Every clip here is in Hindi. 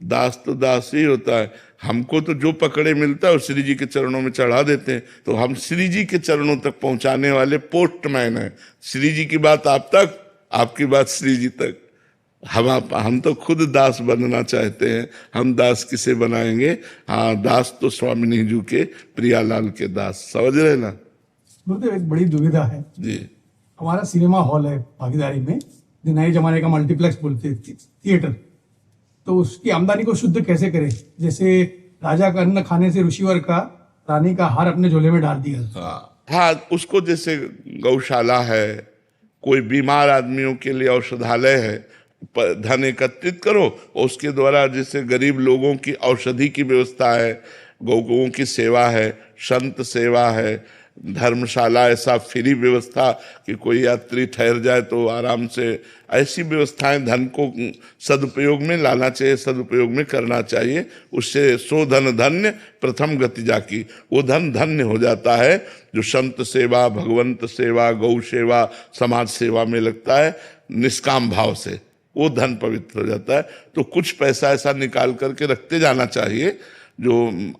दास तो दास ही होता है। हमको तो जो पकड़े मिलता है वो श्री जी के चरणों में चढ़ा देते हैं, तो हम श्री जी के चरणों तक पहुंचाने वाले पोस्टमैन हैं। श्री जी की बात आप तक, आपकी बात श्री जी तक। हम तो खुद दास बनना चाहते हैं, हम दास किसे बनाएंगे? हाँ, दास तो स्वामिनी जी के प्रियालाल के दास, समझ रहे ना गुरुदेव? एक बड़ी दुविधा है जी। हमारा सिनेमा हॉल है भागीदारी में, जो नए जमाने का मल्टीप्लेक्स बोलते हैं, थिएटर, तो उसकी आमदनी को शुद्ध कैसे करें? जैसे राजा का अन्न खाने से ऋषिवर का रानी का हार अपने झोले में डाल दिया। हाँ, उसको जैसे गौशाला है, कोई बीमार आदमियों के लिए औषधालय है, धन एकत्रित करो, उसके द्वारा जैसे गरीब लोगों की औषधि की व्यवस्था है, गौओं की सेवा है, संत सेवा है, धर्मशाला ऐसा फ्री व्यवस्था कि कोई यात्री ठहर जाए तो आराम से, ऐसी व्यवस्थाएं धन को सदुपयोग में लाना चाहिए, सदुपयोग में करना चाहिए। उससे सो धन धन्य प्रथम गति जाकी, वो धन धन्य हो जाता है जो संत सेवा, भगवंत सेवा, गौ सेवा, समाज सेवा में लगता है निष्काम भाव से, वो धन पवित्र हो जाता है। तो कुछ पैसा ऐसा निकाल करके रखते जाना चाहिए जो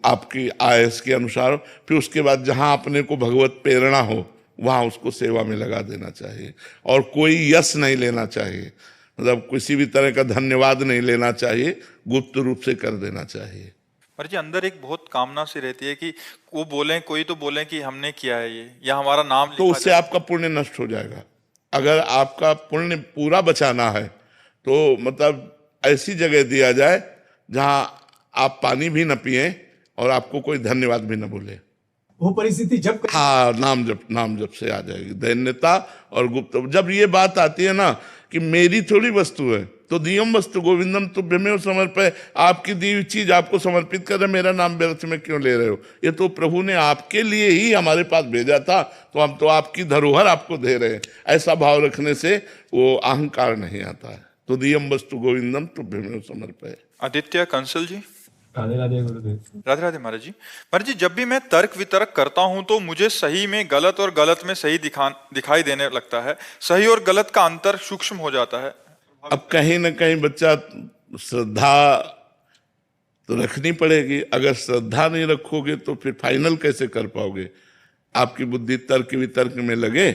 आपकी आयस के अनुसार, फिर उसके बाद जहां अपने को भगवत प्रेरणा हो वहां उसको सेवा में लगा देना चाहिए। और कोई यश नहीं लेना चाहिए, मतलब किसी भी तरह का धन्यवाद नहीं लेना चाहिए, गुप्त रूप से कर देना चाहिए। पर जी अंदर एक बहुत कामना सी रहती है कि वो बोलें, कोई तो बोले कि हमने किया है ये, या हमारा नाम तो उससे आपका पुण्य नष्ट हो जाएगा। अगर आपका पुण्य पूरा बचाना है तो मतलब ऐसी जगह दिया जाए जहां आप पानी भी न पिए और आपको कोई धन्यवाद भी न बोले। वो परिस्थिति जब हाँ, नाम जप से आ जाएगी दैन्यता और गुप्त। जब ये बात आती है ना कि मेरी थोड़ी वस्तु है, तो दियम वस्तु गोविंदम तुभ्यमेव समर्पय, आपकी दी हुई चीज आपको समर्पित कर रहे, मेरा नाम व्यर्थ में क्यों ले रहे हो? ये तो प्रभु ने आपके लिए ही हमारे पास भेजा था, तो हम तो आपकी धरोहर आपको दे रहे हैं। ऐसा भाव रखने से वो अहंकार नहीं आता है। तो दियम वस्तु गोविंदम तुभ्यमेव समर्पय। आदित्य कंसल जी। राधे राधे गुरुदेव। राधे राधे महाराज जी। महाराज जी, जब भी मैं तर्क वितर्क करता हूं तो मुझे सही में गलत और गलत में सही दिखाई देने लगता है। सही और गलत का अंतर सूक्ष्म हो जाता है। अब कहीं ना कहीं बच्चा श्रद्धा तो रखनी पड़ेगी। अगर श्रद्धा नहीं रखोगे तो फिर फाइनल कैसे कर पाओगे? आपकी बुद्धि तर्क वितर्क में लगे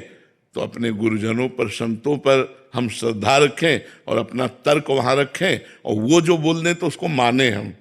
तो अपने गुरुजनों पर, संतों पर हम श्रद्धा रखें और अपना तर्क वहां रखें, और वो जो बोल दें तो उसको माने हम।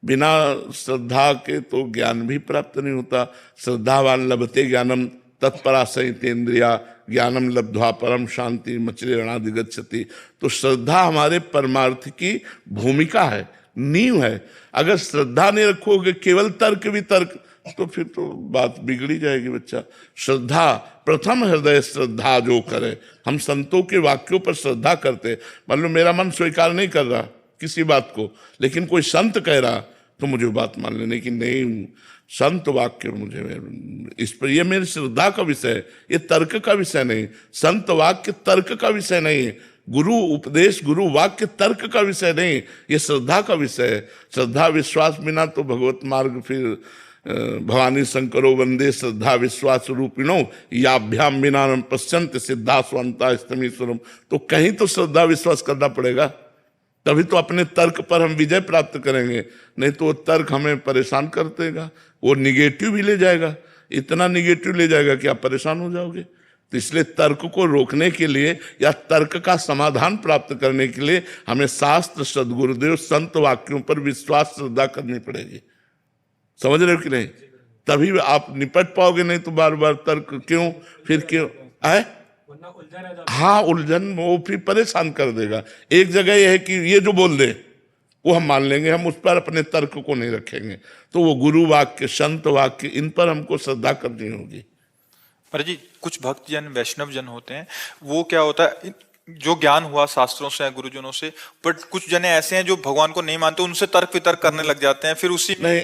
बिना श्रद्धा के तो ज्ञान भी प्राप्त नहीं होता। श्रद्धावान लभते ज्ञानम तत्परा संयतेन्द्रिया, ज्ञानम लब्ध्वा परम शांति मचरेणाधिगच्छति। तो श्रद्धा हमारे परमार्थ की भूमिका है, नींव है। अगर श्रद्धा नहीं रखोगे, केवल तर्क वितर्क, तो फिर तो बात बिगड़ी जाएगी बच्चा। श्रद्धा, प्रथम हृदय श्रद्धा जो करे। हम संतों के वाक्यों पर श्रद्धा करते। मान लो मेरा मन स्वीकार नहीं कर रहा किसी बात को, लेकिन कोई संत कह रहा तो मुझे बात मान लेने की, नहीं संत वाक्य मुझे इस पर, ये मेरी श्रद्धा का विषय है, ये तर्क का विषय नहीं। संत वाक्य तर्क का विषय नहीं है, गुरु उपदेश, गुरु वाक्य तर्क का विषय नहीं, ये श्रद्धा का विषय है। श्रद्धा विश्वास बिना तो भगवत मार्ग फिर भवानी शंकरो वंदे श्रद्धा विश्वास रूपिणो याभ्याम बिना पश्चंत सिद्धा स्वंता स्तमीश्वरम। तो कहीं तो श्रद्धा विश्वास करना पड़ेगा, तभी तो अपने तर्क पर हम विजय प्राप्त करेंगे। नहीं तो वो तर्क हमें परेशान कर देगा, वो निगेटिव भी ले जाएगा, इतना निगेटिव ले जाएगा कि आप परेशान हो जाओगे। तो इसलिए तर्क को रोकने के लिए या तर्क का समाधान प्राप्त करने के लिए हमें शास्त्र, सदगुरुदेव, संत वाक्यों पर विश्वास श्रद्धा करनी पड़ेगी। समझ रहे हो कि नहीं? तभी आप निपट पाओगे, नहीं तो बार बार तर्क क्यों, फिर क्यों है। हाँ, उलझन वो फिर परेशान कर देगा। एक जगह यह है कि ये जो बोल दे वो हम मान लेंगे, हम उस पर अपने तर्क को नहीं रखेंगे। तो वो गुरु वाक्य, संत वाक्य, इन पर हमको श्रद्धा करनी होगी। पर जी कुछ भक्त जन, वैष्णव जन होते हैं, वो क्या होता है, जो ज्ञान हुआ शास्त्रों से या गुरुजनों से, बट कुछ जने ऐसे हैं जो भगवान को नहीं मानते, उनसे तर्क वितर्क करने लग जाते हैं। फिर उसी नहीं,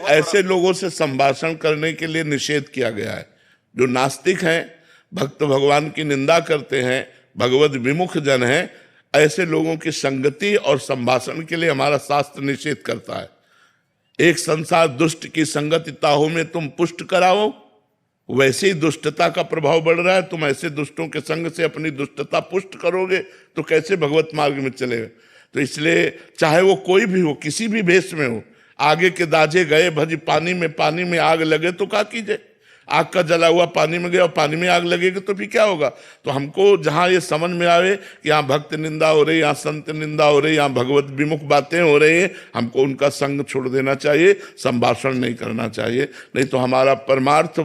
ऐसे लोगों से संभाषण करने के लिए निषेध किया गया है। जो नास्तिक हैं, भक्त भगवान की निंदा करते हैं, भगवत विमुख जन हैं, ऐसे लोगों की संगति और संभाषण के लिए हमारा शास्त्र निषेध करता है। एक संसार दुष्ट की संगति ताहू में तुम पुष्ट कराओ, वैसे ही दुष्टता का प्रभाव बढ़ रहा है। तुम ऐसे दुष्टों के संग से अपनी दुष्टता पुष्ट करोगे तो कैसे भगवत मार्ग में चलेगा? तो इसलिए चाहे वो कोई भी हो, किसी भी भेष में हो, आगे के दाजे गए भजी पानी में आग लगे तो क्या कीजिए? आग का जला हुआ पानी में गया और पानी में आग लगेगी तो फिर क्या होगा? तो हमको जहां ये समझ में आवे कि यहाँ भक्त निंदा हो रही, यहाँ संत निंदा हो रही, यहाँ भगवत विमुख बातें हो रही है, हमको उनका संग छोड़ देना चाहिए, संभाषण नहीं करना चाहिए। नहीं तो हमारा परमार्थ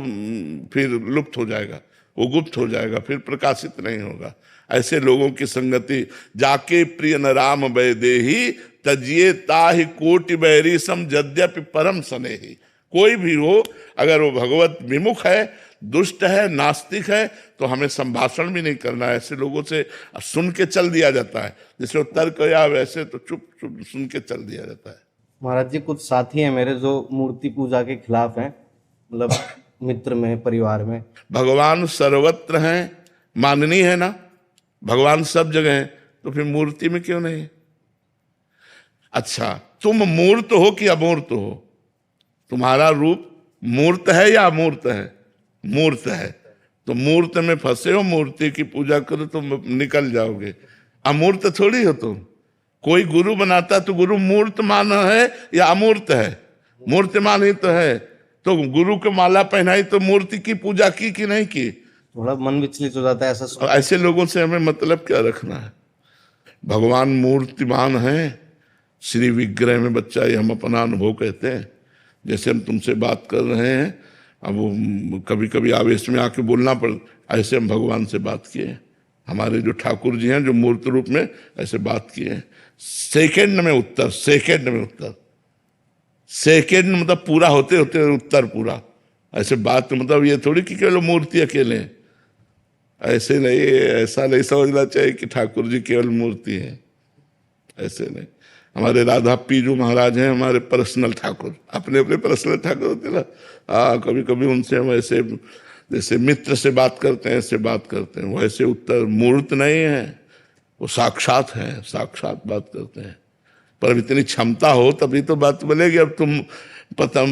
फिर लुप्त हो जाएगा, वो गुप्त हो जाएगा, फिर प्रकाशित नहीं होगा। ऐसे लोगों की संगति, जाके प्रिय न राम वैदेही तजिए ताहि कोटि बैरी सम यद्यपि परम स्नेही। कोई भी हो, अगर वो भगवत विमुख है, दुष्ट है, नास्तिक है, तो हमें संभाषण भी नहीं करना है। ऐसे लोगों से सुन के चल दिया जाता है, जैसे वो तर्क या वैसे तो चुप चुप सुन के चल दिया जाता है। महाराज जी, कुछ साथी हैं मेरे जो मूर्ति पूजा के खिलाफ हैं, मतलब मित्र में, परिवार में। भगवान सर्वत्र हैं, माननीय है ना, भगवान सब जगह है, तो फिर मूर्ति में क्यों नहीं? अच्छा, तुम मूर्त हो कि अमूर्त हो? तुम्हारा रूप मूर्त है या अमूर्त है? मूर्त है। तो मूर्त में फंसे हो, मूर्ति की पूजा करो तो निकल जाओगे। अमूर्त थोड़ी हो तुम। कोई गुरु बनाता तो गुरु मूर्तमान है या अमूर्त है? मूर्तिमान ही तो है। तो गुरु को माला पहनाई तो मूर्ति की पूजा की कि नहीं की? थोड़ा मन विचलित हो जाता है ऐसा। ऐसे लोगों से हमें मतलब क्या रखना है? भगवान मूर्तिमान है, श्री विग्रह में बच्चा, ये हम अपना अनुभव कहते हैं। जैसे हम तुमसे बात कर रहे हैं, अब वो कभी कभी आवेश में आके बोलना पड़, ऐसे हम भगवान से बात किए। हमारे जो ठाकुर जी हैं, जो मूर्त रूप में ऐसे बात किए, सेकंड में उत्तर, सेकंड में उत्तर, सेकंड मतलब पूरा होते होते उत्तर पूरा। ऐसे बात मतलब ये थोड़ी कि केवल मूर्ति अकेले हैं, ऐसे नहीं, ऐसा नहीं समझना चाहिए कि ठाकुर जी केवल मूर्ति है, ऐसे नहीं। हमारे राधा पीजू महाराज हैं हमारे पर्सनल ठाकुर, अपने अपने पर्सनल ठाकुर होते ना। कभी कभी उनसे हम ऐसे जैसे मित्र से बात करते हैं, ऐसे बात करते हैं। वो ऐसे उत्तर मूर्त नहीं है, वो साक्षात है, साक्षात बात करते हैं। पर इतनी क्षमता हो तभी तो बात बनेगी। अब तुम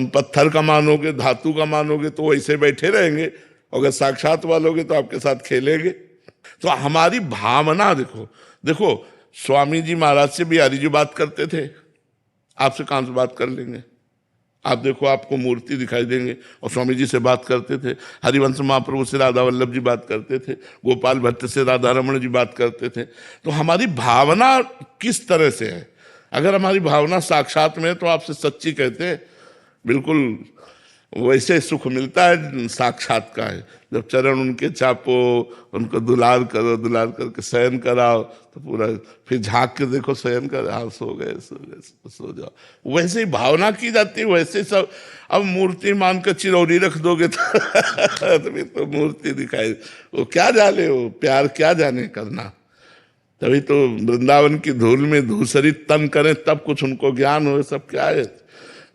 पत्थर का मानोगे, धातु का मानोगे तो वैसे बैठे रहेंगे, अगर साक्षात वालोगे तो आपके साथ खेलेंगे। तो हमारी भावना देखो, देखो स्वामी जी महाराज से बिहारी जी बात करते थे, आपसे कहां से बात कर लेंगे? आप देखो, आपको मूर्ति दिखाई देंगे। और स्वामी जी से बात करते थे, हरिवंश महाप्रभु से राधा वल्लभ जी बात करते थे, गोपाल भट्ट से राधा रमण जी बात करते थे। तो हमारी भावना किस तरह से है? अगर हमारी भावना साक्षात में है तो आपसे सच्ची कहते हैं, बिल्कुल वैसे सुख मिलता है साक्षात का है। जब चरण उनके चापो, उनको दुलार करो, दुलार करके शयन कराओ तो पूरा, फिर झांक के देखो शयन कर, हाँ सो गए सो गए, सो जाओ। वैसे ही भावना की जाती है, वैसे सब। अब मूर्ति मान कर चिरौरी रख दोगे तो मूर्ति दिखाई, वो क्या जाने, वो प्यार क्या जाने करना। तभी तो वृंदावन की धूल में धूसरित तन करें तब कुछ उनको ज्ञान हो। सब क्या है?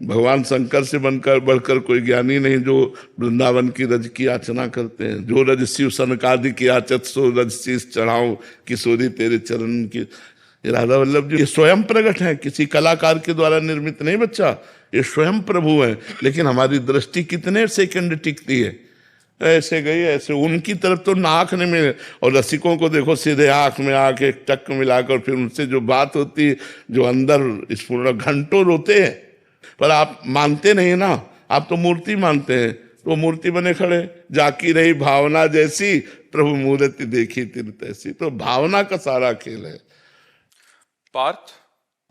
भगवान शंकर से बनकर बढ़कर कोई ज्ञानी नहीं जो वृंदावन की रज की याचना करते हैं। जो रज शिव सनकादि की याचत सो रज शीस चढ़ाऊं किशोरी तेरे चरण की। ये राधा वल्लभ जी ये स्वयं प्रकट है, किसी कलाकार के द्वारा निर्मित नहीं बच्चा, ये स्वयं प्रभु है। लेकिन हमारी दृष्टि कितने सेकंड टिकती है, ऐसे गई ऐसे, उनकी तरफ तो नाक नहीं मिले। और रसिकों को देखो, सीधे आंख में आके टक मिलाकर फिर उनसे जो बात होती है, जो अंदर स्फूर्णा, घंटों रोते हैं। पर आप मानते नहीं ना, आप तो मूर्ति मानते हैं। तो मूर्ति बने खड़े, जाकी रही भावना जैसी, प्रभु मूर्ति देखी तिन तैसी। तो भावना का सारा खेल है। पार्थ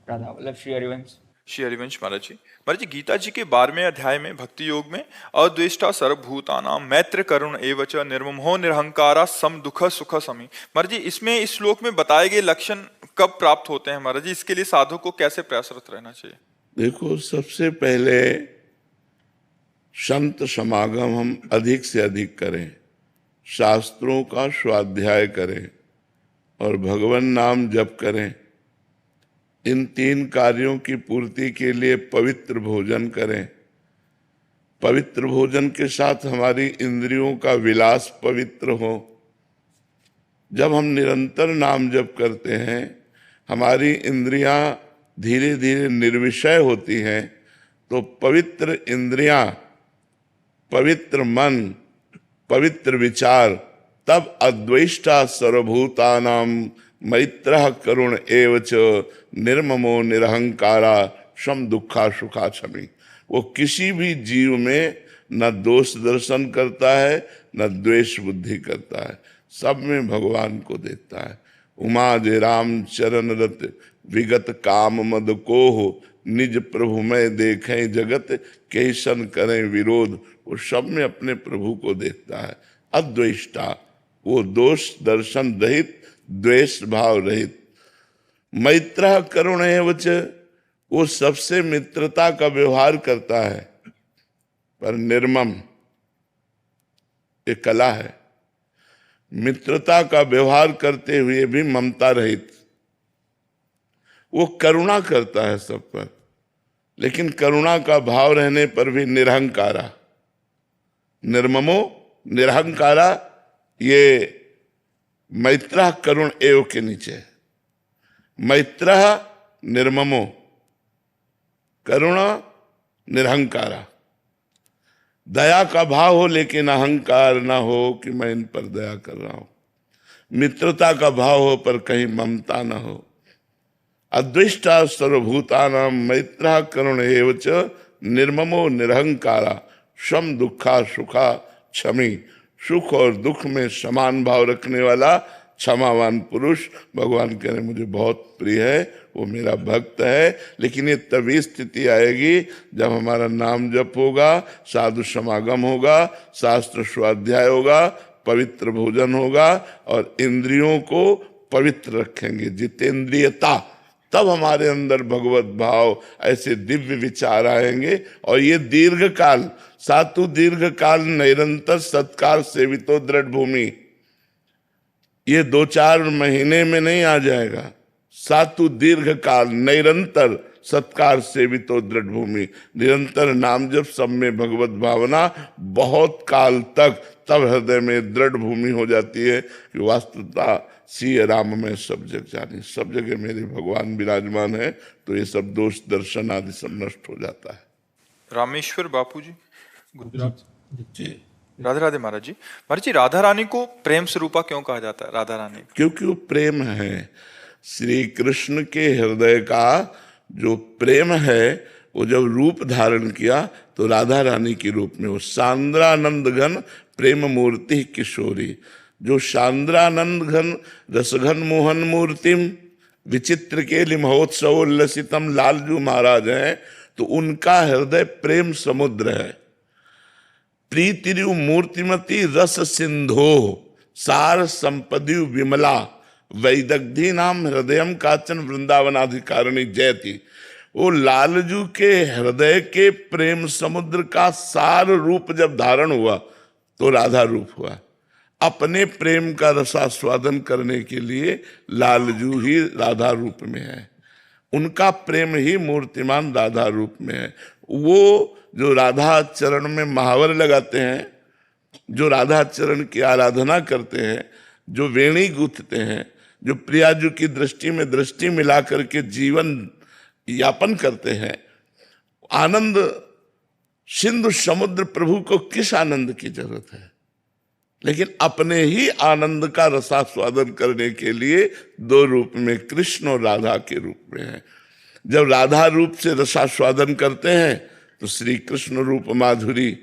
राधा वल्लभ श्री हरिवंश। श्री हरिवंश महाराज जी, महाराज जी गीता जी के 12वें अध्याय में भक्ति योग में अद्वेष्टा सर्वभूतानां मैत्र करुण एवच निर्ममो निरहंकारा सम दुख सुख समी। महाराज जी इसमें इस श्लोक में बताए गए लक्षण कब प्राप्त होते हैं महाराज जी? इसके लिए साधु को कैसे प्रयासरत रहना चाहिए? देखो, सबसे पहले संत समागम हम अधिक से अधिक करें, शास्त्रों का स्वाध्याय करें और भगवान नाम जप करें। इन 3 कार्यों की पूर्ति के लिए पवित्र भोजन करें। पवित्र भोजन के साथ हमारी इंद्रियों का विलास पवित्र हो। जब हम निरंतर नाम जप करते हैं, हमारी इंद्रियां धीरे धीरे निर्विषय होती हैं। तो पवित्र इंद्रियां, पवित्र मन, पवित्र विचार, तब अद्वेष्टा सर्वभूतानां मैत्रः करुण एव च निर्ममो निरहंकारा सम दुखा सुखा क्षमी। वो किसी भी जीव में न दोष दर्शन करता है न द्वेष बुद्धि करता है, सब में भगवान को देखता है। उमा जे राम चरण रत विगत काम मद को हो, निज प्रभु में देखें जगत कैसन करें विरोध। वो सब में अपने प्रभु को देखता है। अद्वेष्टा, वो दोष दर्शन रहित, द्वेष भाव रहित। मैत्रः करुण एव च, वो सबसे मित्रता का व्यवहार करता है, पर निर्मम, ये कला है। मित्रता का व्यवहार करते हुए भी ममता रहित। वो करुणा करता है सब पर, लेकिन करुणा का भाव रहने पर भी निरहंकारा। निर्ममो निरहंकारा, ये मैत्रः करुण एव के नीचे। मैत्रः निर्ममो, करुणा निरहंकारा। दया का भाव हो लेकिन अहंकार ना हो कि मैं इन पर दया कर रहा हूं। मित्रता का भाव हो पर कहीं ममता ना हो। अद्वेष्टा सर्वभूतानां मैत्रः करुण एव च निर्ममो निरहंकारा सम दुखा सुखा क्षमी। सुख और दुख में समान भाव रखने वाला क्षमावान पुरुष भगवान कह रहे मुझे बहुत प्रिय है, वो मेरा भक्त है। लेकिन ये तभी स्थिति आएगी जब हमारा नाम जप होगा, साधु समागम होगा, शास्त्र स्वाध्याय होगा, पवित्र भोजन होगा और इंद्रियों को पवित्र रखेंगे, जितेंद्रियता। तब हमारे अंदर भगवत भाव, ऐसे दिव्य विचार आएंगे। और ये दीर्घ काल, सातु दीर्घ काल निरंतर सत्कार सेवितो दृढ़ भूमि, ये 2-4 महीने में नहीं आ जाएगा। सातु दीर्घ काल निरंतर सत्कार सेवितो दृढ़ भूमि, निरंतर नाम जप, सब में भगवत भावना, बहुत काल तक, तब हृदय में दृढ़ भूमि हो जाती है कि वास्तवता सिय राम में सब जग जानी, सब जगह मेरे भगवान विराजमान है। तो ये सब दोष दर्शन आदि सब नष्ट हो जाता है। रामेश्वर बापू जी, गुजरात। राधे राधे महाराज जी। महाराज जी, राधा रानी को प्रेम स्वरूपा क्यों कहा जाता है? राधा रानी क्योंकि वो प्रेम है। श्री कृष्ण के हृदय का जो प्रेम है, वो जब रूप धारण किया तो राधा रानी के रूप में, वो सांद्रानंद घन प्रेम मूर्ति किशोरी। जो सांद्रानंद घन रसघन मोहन मूर्तिम विचित्र के महोत्सवोल्लसितम लालजू महाराज हैं, तो उनका हृदय प्रेम समुद्र है। प्रीतिरु मूर्तिमती रस सिंधो सार संपदि विमला वैदग्धी नाम हृदयम काचन वृंदावनाधिकारिणी जयति। वो लालजू के हृदय के प्रेम समुद्र का सार रूप जब धारण हुआ तो राधा रूप हुआ। अपने प्रेम का रसास्वादन करने के लिए लालजू ही राधा रूप में है, उनका प्रेम ही मूर्तिमान राधा रूप में है। वो जो राधा चरण में महावर लगाते हैं, जो राधा चरण की आराधना करते हैं, जो वेणी गूंथते हैं, जो प्रियाजू की दृष्टि में दृष्टि मिला करके जीवन यापन करते हैं, आनंद सिंधु समुद्र प्रभु को किस आनंद की जरूरत है? लेकिन अपने ही आनंद का रसास्वादन करने के लिए 2 रूप में, कृष्ण और राधा के रूप में है। जब राधा रूप से रसास्वादन करते हैं तो श्री कृष्ण रूप माधुरी,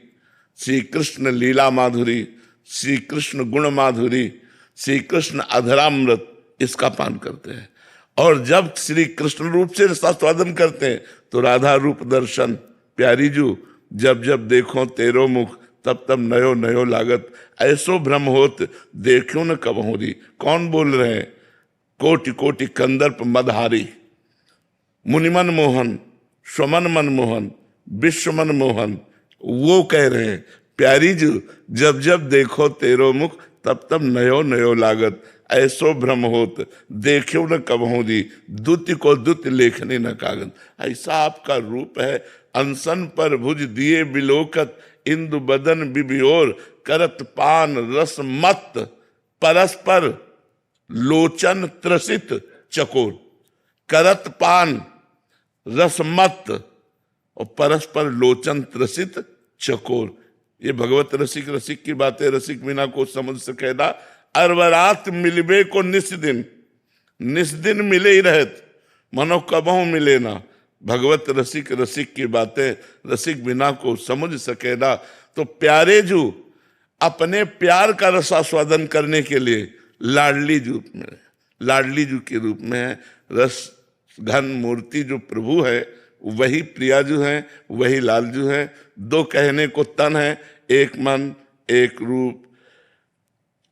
श्री कृष्ण लीला माधुरी, श्री कृष्ण गुण माधुरी, श्री कृष्ण अधरामृत, इसका पान करते हैं। और जब श्री कृष्ण रूप से रसास्वादन करते हैं तो राधा रूप दर्शन, प्यारी जू जब जब देखो तेरो मुख तब तब नयो नयो लागत, ऐसो भ्रम होत देखो न कबहूरी। कौन बोल रहे हैं? कोटि कोटि कंदर्प मदहारी, मुनिमन मोहन, स्वमन मन मोहन, विश्व मन मोहन, वो कह रहे हैं प्यारी जी जब जब देखो तेरो मुख तब तब नयो नयो लागत, ऐसो भ्रम होत देखो न कबहूरी, दुत्य को दुत्य लेखनी न कागज। ऐसा आपका रूप है। अनसन पर भुज दिए बिलोकत, इंदु बदन बिबियोर, करत पान रस मत, परस्पर लोचन त्रसित चकोर। करत पान रस मत और परस्पर लोचन त्रसित चकोर। ये भगवत रसिक रसिक की बातें, रसिक बिना को समझ सकेदा। अरवरात मिलबे को निस दिन, निस्दिन मिले ही रहत, मनो कबहू मिले ना। भगवत रसिक रसिक की बातें रसिक बिना को समझ सके ना। तो प्यारे जू अपने प्यार का रसास्वादन करने के लिए लाडली जू के रूप में है। रस घन मूर्ति जो प्रभु है वही प्रियाजू है, वही लालजू है। दो कहने को तन है, एक मन एक रूप।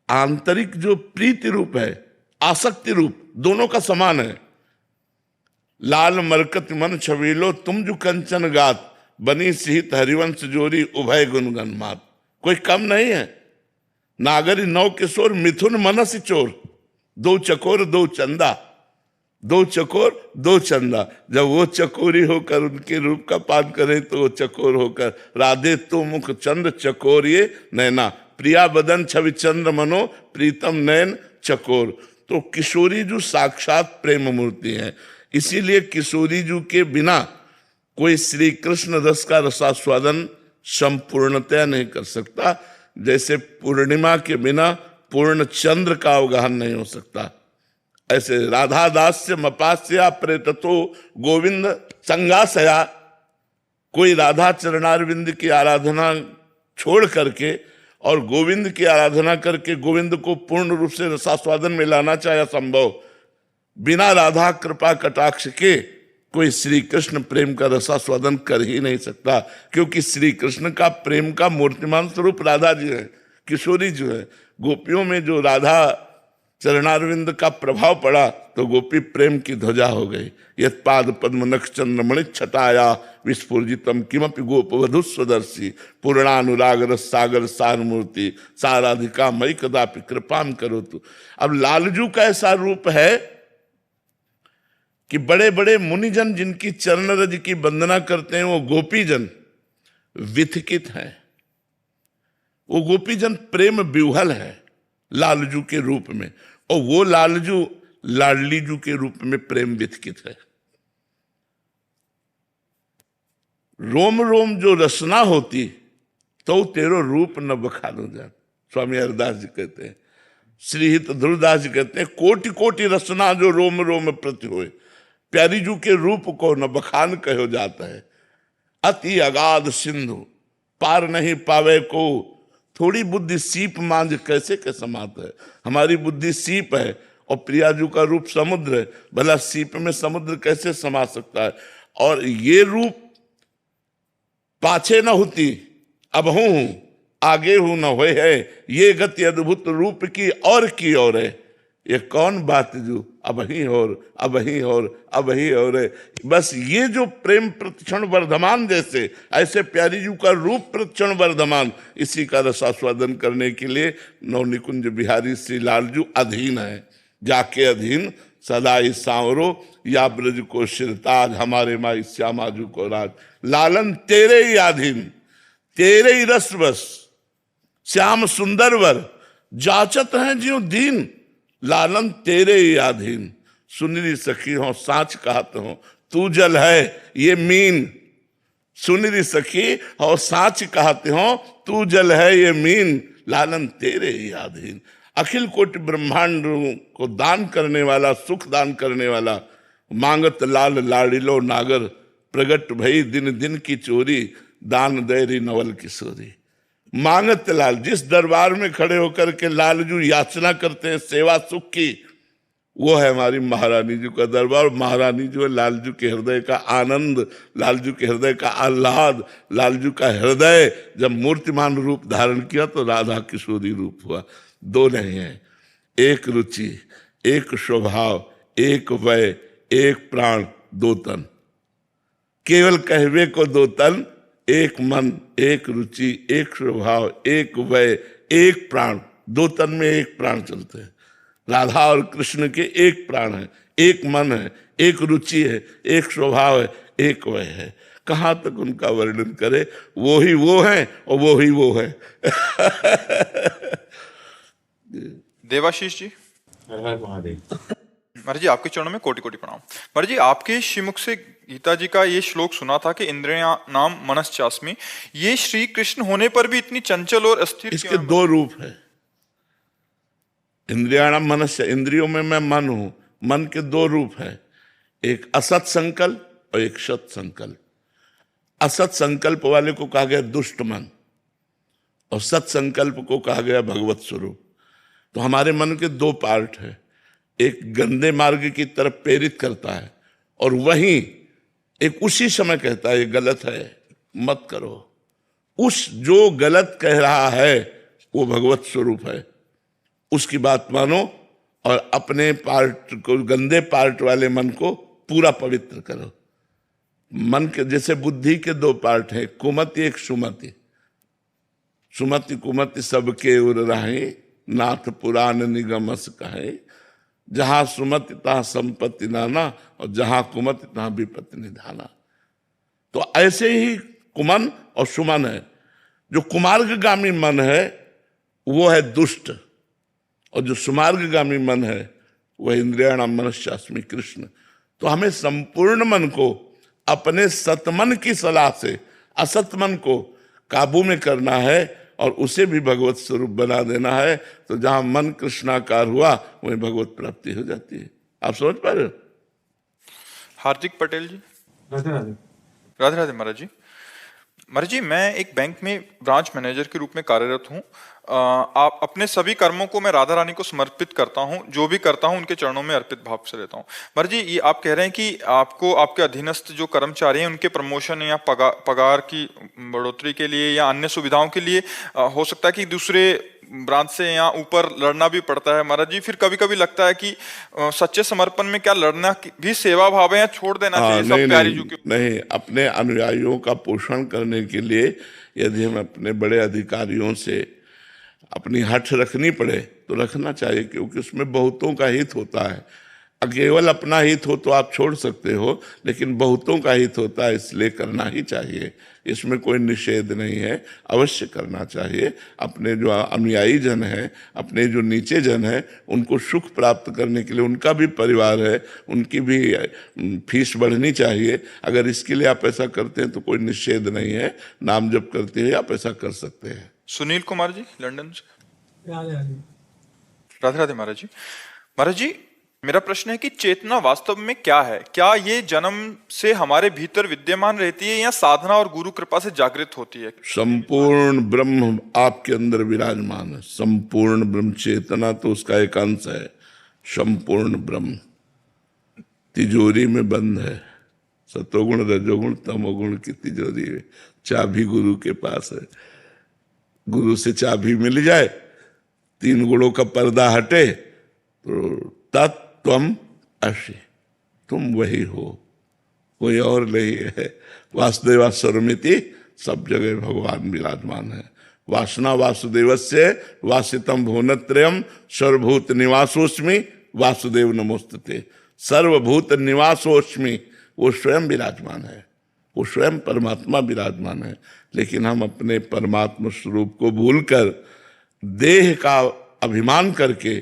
आंतरिक जो प्रीति रूप है, आसक्ति रूप, दोनों का समान है। लाल मरकत मन छबीलो तुम जो कंचन गात, बनी सिहित हरिवंश जोरी उभय गुणगन मात। कोई कम नहीं है। नागरी नौ किशोर मिथुन मनस चोर, दो चकोर दो चंदा, दो चकोर दो चंदा। जब वो चकोरी होकर उनके रूप का पान करे तो वो चकोर होकर, राधे तो मुख चंद्र चकोर ये नैना, प्रिया बदन छवि चंद्र मनो प्रीतम नयन चकोर। तो किशोरी जो साक्षात प्रेम मूर्ति है, इसीलिए किशोरी जू के बिना कोई श्री कृष्ण रस का रसास्वादन संपूर्णतया नहीं कर सकता। जैसे पूर्णिमा के बिना पूर्ण चंद्र का अवगाहन नहीं हो सकता, ऐसे राधा दास से मपास्या प्रेततो गोविंद संगासया। कोई राधा चरणारविंद की आराधना छोड़ करके और गोविंद की आराधना करके गोविंद को पूर्ण रूप से रसास्वादन में लाना चाहे संभव। बिना राधा कृपा कटाक्ष के कोई श्री कृष्ण प्रेम का रसास्वादन कर ही नहीं सकता, क्योंकि श्री कृष्ण का प्रेम का मूर्तिमान स्वरूप राधा जी है, किशोरी जो है। गोपियों में जो राधा चरणारविंद का प्रभाव पड़ा तो गोपी प्रेम की ध्वजा हो गई। यत पाद पद्म नख चंद्रमणि छटाया विस्फुजितम किमपि गोप वधु स्वदर्शी, पूर्णानुराग रस सागर सार मूर्ति साराधिका मई कदापि कृपाम करो तू। अब लालजू का ऐसा रूप है कि बड़े बड़े मुनिजन जिनकी चरण रज की वंदना करते हैं वो गोपीजन विथकित हैं, वो गोपीजन प्रेम विह्वल है लालजू के रूप में, और वो लालजू लाडलीजू के रूप में प्रेम विथकित है। रोम रोम जो रसना होती तो तेरो रूप न बखानो जान, स्वामी हरदास जी कहते हैं। श्रीहित ध्रुवदास जी कहते हैं कोटि कोटि रसना जो रोम रोम प्रति होए, प्यारी जू के रूप को न बखान कहो जाता है। अति अगाध सिंधु पार नहीं पावे को, थोड़ी बुद्धि सीप मांझ कैसे के समात है। हमारी बुद्धि सीप है और प्रियाजू का रूप समुद्र है, भला सीप में समुद्र कैसे समा सकता है। और ये रूप पाछे न होती अब हूं आगे हूं न होए है, ये गति अद्भुत रूप की और है। ये कौन बात जो अब ही और अब ही और अब ही और है। बस ये जो प्रेम प्रतिक्षण वर्धमान, जैसे ऐसे प्यारी जू का रूप प्रतिक्षण वर्धमान, इसी का रसास्वादन करने के लिए नवनिकुंज बिहारी श्री लालजू अधीन है। जाके अधीन सदाई सांवरो या ब्रज को शिरताज, हमारे माई श्यामाजू को राज। लालन तेरे ही अधीन, तेरे ही रस बस, श्याम सुंदर वर जाचत हैं ज्यों दीन। लालन तेरे ही अधीन, सुनरी सखी हो साँच कहत हो, तू जल है ये मीन। सुनरी सखी और साँच कहते हो, तू जल है ये मीन। लालन तेरे ही अधीन, अखिल कोटि ब्रह्मांड को दान करने वाला, सुख दान करने वाला। मांगत लाल लाडिलो नागर, प्रगट भई दिन दिन की चोरी, दान दैरी नवल किशोरी। मांगत लाल, जिस दरबार में खड़े होकर के लालजू याचना करते हैं सेवा सुख की, वो है हमारी महारानी जी का दरबार। महारानी जो है लालजू के हृदय का आनंद, लालजू के हृदय का आह्लाद। लालजू का हृदय जब मूर्तिमान रूप धारण किया तो राधा किशोरी रूप हुआ। दो नहीं है, एक रुचि, एक स्वभाव, एक वय, एक प्राण, दो तन। केवल कहवे को दो तन, एक मन, एक रुचि, एक स्वभाव, एक वय, एक प्राण। दो तन में एक प्राण चलते हैं। राधा और कृष्ण के एक प्राण है, एक मन है, एक रुचि है, एक स्वभाव है, एक वय है। कहाँ तक उनका वर्णन करे, वो ही वो है और वो ही वो है। देवाशीष जी, हर हर महादेव। महाराज जी आपके चरणों में कोटि कोटि प्रणाम। महाराज जी आपके श्रीमुख से गीता जी का ये श्लोक सुना था कि इंद्रिया नाम मनश्चास्मि, ये श्री कृष्ण होने पर भी इतनी चंचल और अस्थिर इसके दो रूप है। इंद्रियाणाम मनस्य, इंद्रियों में मैं मन हूं, मन के दो रूप है, एक असत संकल्प और एक सत संकल्प। असत संकल्प वाले को कहा गया दुष्ट मन और सत संकल्प को कहा गया भगवत स्वरूप। तो हमारे मन के दो पार्ट है, एक गंदे मार्ग की तरफ प्रेरित करता है और वहीं एक उसी समय कहता है ये गलत है मत करो। उस जो गलत कह रहा है वो भगवत स्वरूप है, उसकी बात मानो और अपने पार्ट को, गंदे पार्ट वाले मन को पूरा पवित्र करो। मन के जैसे बुद्धि के दो पार्ट हैं, कुमति एक सुमति। सुमति कुमति सबके उर रहे, नाथ पुराण निगमस कहे। जहां सुमति तहां संपत्ति नाना और जहां कुमति तहां विपत्ति निधाना। तो ऐसे ही कुमन और सुमन है। जो कुमार्गगामी मन है वो है दुष्ट और जो सुमार्गगामी मन है वह इंद्रियाणाम मनश्चास्मि कृष्ण। तो हमें संपूर्ण मन को अपने सतमन की सलाह से असत मन को काबू में करना है और उसे भी भगवत स्वरूप बना देना है। तो जहां मन कृष्णाकार हुआ वहीं भगवत प्राप्ति हो जाती है। आप समझ पा रहे हो? हार्दिक पटेल जी। राधे राधे। राधे राधे महाराज जी। महाराज जी, मैं एक बैंक में ब्रांच मैनेजर के रूप में कार्यरत हूँ। आप अपने सभी कर्मों को मैं राधा रानी को समर्पित करता हूँ, जो भी करता हूँ उनके चरणों में अर्पित भाव से रहता हूँ। महाराज जी, ये आप कह रहे हैं कि आपको आपके अधीनस्थ जो कर्मचारी हैं उनके प्रमोशन या पगार की बढ़ोतरी के लिए या अन्य सुविधाओं के लिए हो सकता है कि दूसरे ब्रांच से या ऊपर लड़ना भी पड़ता है। महाराज जी, फिर कभी कभी लगता है कि सच्चे समर्पण में क्या लड़ना भी सेवा भाव है या छोड़ देना चाहिए सब प्यारी जो नहीं, अपने अनुयायियों का पोषण करने के लिए यदि हम अपने बड़े अधिकारियों से अपनी हठ रखनी पड़े तो रखना चाहिए, क्योंकि उसमें बहुतों का हित होता है। केवल अपना हित हो तो आप छोड़ सकते हो, लेकिन बहुतों का हित होता है, इसलिए करना ही चाहिए। इसमें कोई निषेध नहीं है, अवश्य करना चाहिए। अपने जो अनुयायी जन हैं, अपने जो नीचे जन हैं, उनको सुख प्राप्त करने के लिए, उनका भी परिवार है, उनकी भी फीस बढ़नी चाहिए। अगर इसके लिए आप ऐसा करते हैं तो कोई निषेध नहीं है। नाम जप करते हैं आप ऐसा कर सकते हैं। सुनील कुमार जी, लंदन से। राधे राधे। राधे राधे महाराज जी। महाराज जी, मेरा प्रश्न है कि चेतना वास्तव में क्या है? क्या ये जन्म से हमारे भीतर विद्यमान रहती है या साधना और गुरु कृपा से जागृत होती है? संपूर्ण ब्रह्म आपके अंदर विराजमान है। संपूर्ण ब्रह्म, चेतना तो उसका एक अंश है। संपूर्ण ब्रह्म तिजोरी में बंद है। सतोगुण रजोगुण तमोगुण की तिजोरी है, चाबी गुरु के पास है। गुरु से चाबी मिल जाए, तीन गुणों का पर्दा हटे तो तत्त्वम असि, तुम वही हो, कोई और नहीं है। वासुदेवा सर्वमिति, सब जगह भगवान विराजमान है। वासना वासुदेवस्य वासितम भुवनत्रयम् सर्वभूत निवासोस्मि वासुदेव नमोस्तुते। सर्वभूत निवासोस्मि, वो स्वयं विराजमान है, वो स्वयं परमात्मा विराजमान है। लेकिन हम अपने परमात्मा स्वरूप को भूलकर देह का अभिमान करके